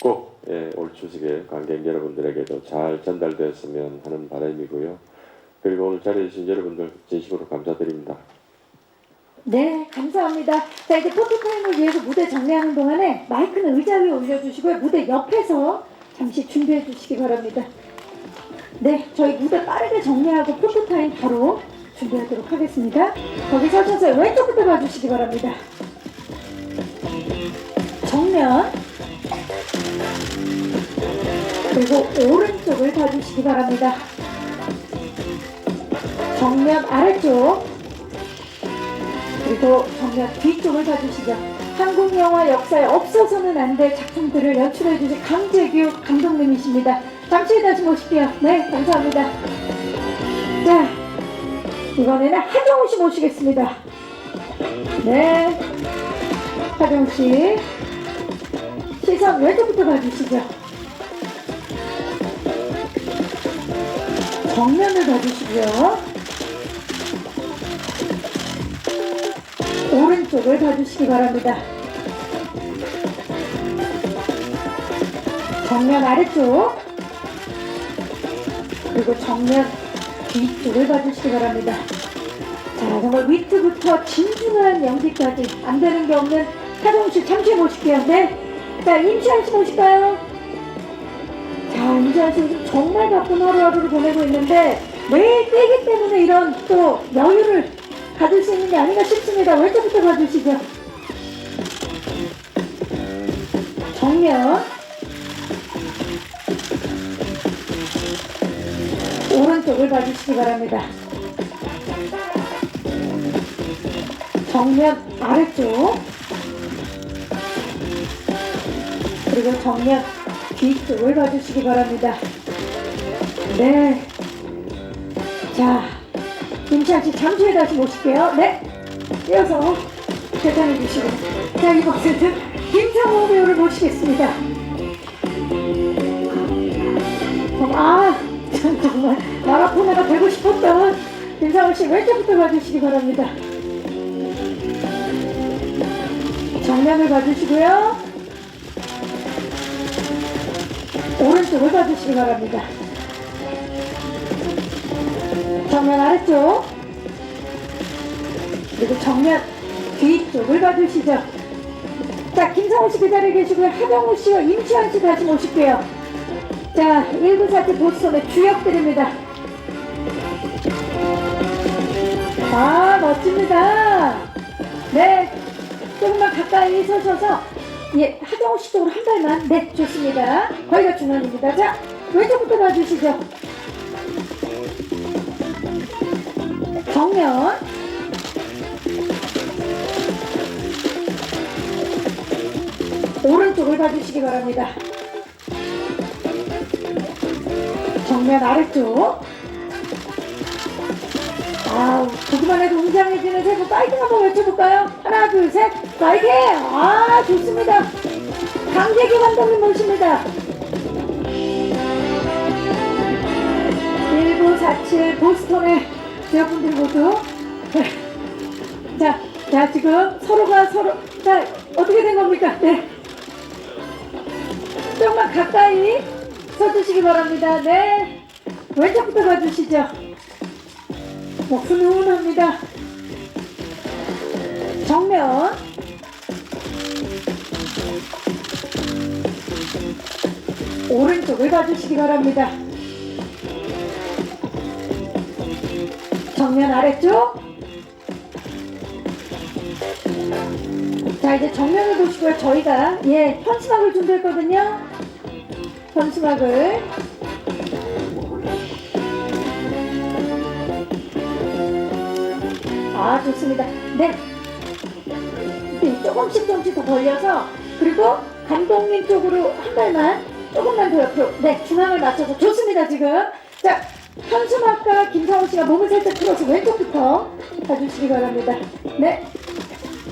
꼭 올 추석에 관객 여러분들에게도 잘 전달되었으면 하는 바람이고요. 그리고 오늘 자리해 주신 여러분들 진심으로 감사드립니다. 네, 감사합니다. 자, 이제 포토타임을 위해서 무대 정리하는 동안에 마이크는 의자 위에 올려주시고요. 무대 옆에서 잠시 준비해 주시기 바랍니다. 네, 저희 무대 빠르게 정리하고 포토타임 바로 준비하도록 하겠습니다. 거기 서셔서 왼쪽부터 봐주시기 바랍니다. 정면 그리고 오른쪽을 봐주시기 바랍니다. 정면 아래쪽 그리고 정면 뒤쪽을 봐주시죠. 한국 영화 역사에 없어서는 안 될 작품들을 연출해 주신 강재규 감독님이십니다. 잠시 다시 모실게요. 네, 감사합니다. 자, 이번에는 하정우 씨 모시겠습니다. 네, 하정우 씨 시선 왼쪽부터 봐주시죠. 정면을 봐주시고요. 오른쪽을 봐주시기 바랍니다. 정면 아래쪽 그리고 정면 뒤쪽을 봐주시기 바랍니다. 자, 정말 위트부터 진중한 연기까지 안 되는 게 없는 하정우 씨 잠시 모실게요. 네, 자 임시완 씨 모실까요? 자, 임시완 씨 정말 바쁜 하루하루를 보내고 있는데 매일 뛰기 때문에 이런 또 여유를 가질 수 있는 게 아닌가 싶습니다. 왼쪽부터 봐주시죠. 정면 오른쪽을 봐주시기 바랍니다. 정면 아래쪽 그리고 정면 뒤쪽을 봐주시기 바랍니다. 네, 자 임시완 씨 잠시 후에 다시 모실게요. 네, 이어서 대장해 주시고, 자 이번에는 김상호 배우를 모시겠습니다. 정말 마라토너가 되고 싶었던 김상호 씨 왼쪽부터 봐주시기 바랍니다. 정면을 봐주시고요. 오른쪽을 봐주시기 바랍니다. 정면 아래쪽 그리고 정면 뒤쪽을 봐주시죠. 자, 김상호 씨 그 자리에 계시고요. 하정우 씨와 임시완 씨 다시 모실게요. 자, 1947 보스턴의 주역들입니다. 아, 멋집니다. 네, 조금만 가까이 서셔서, 예, 하정우 씨 쪽으로 한 발만. 네, 좋습니다. 거기가 중앙입니다. 자, 왼쪽부터 봐주시죠. 정면 오른쪽을 봐주시기 바랍니다. 정면 아래쪽 보기만 해도 웅장해지는 세부 파이팅 한번 외쳐볼까요? 하나 둘 셋 파이팅! 좋습니다. 강재규 감독님 모십니다. 1947 보스턴의 지역분들 모두 자 지금 서로가 자 어떻게 된 겁니까? 네, 조금만 가까이 서주시기 바랍니다. 네, 왼쪽부터 봐주시죠. 훈훈합니다. 정면 오른쪽을 봐주시기 바랍니다. 정면 아래쪽 자, 이제 정면을 보시고요. 저희가 현수막을 준비했거든요. 현수막을 좋습니다. 네, 조금씩 더 벌려서 그리고 감독님 쪽으로 한 발만 조금만 더 옆으로. 네, 중앙을 맞춰서 좋습니다. 지금 자, 현수막과 김상호 씨가 몸을 살짝 틀어서 왼쪽부터 봐주시기 바랍니다. 네,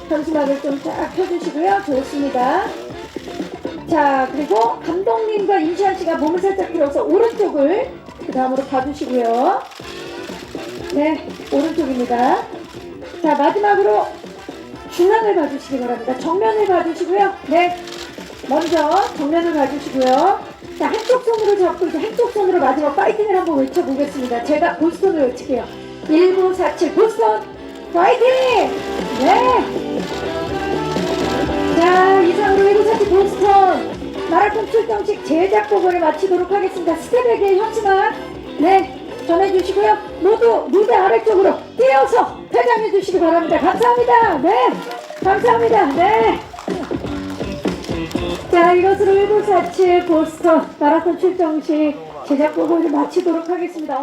현수막을 좀 쫙 펴주시고요. 좋습니다. 자, 그리고 감독님과 임시완 씨가 몸을 살짝 틀어서 오른쪽을 그 다음으로 봐주시고요. 네, 오른쪽입니다. 자, 마지막으로 중앙을 봐주시기 바랍니다. 정면을 봐주시고요. 네, 먼저 정면을 봐주시고요. 자, 한쪽 손으로 잡고 이제 한쪽 손으로 마지막 파이팅을 한번 외쳐보겠습니다. 제가 보스턴을 외칠게요. 1947 보스턴 파이팅! 네. 자, 이상으로 1947 보스턴 마라톤 출정식 제작 부분을 마치도록 하겠습니다. 스텝에게 현수막 전해주시고요. 모두 무대 아래쪽으로 뛰어서 퇴장해 주시기 바랍니다. 감사합니다. 네, 감사합니다. 네. 자, 이것으로 1947 보스턴 마라톤 출정식 제작 부분을 마치도록 하겠습니다.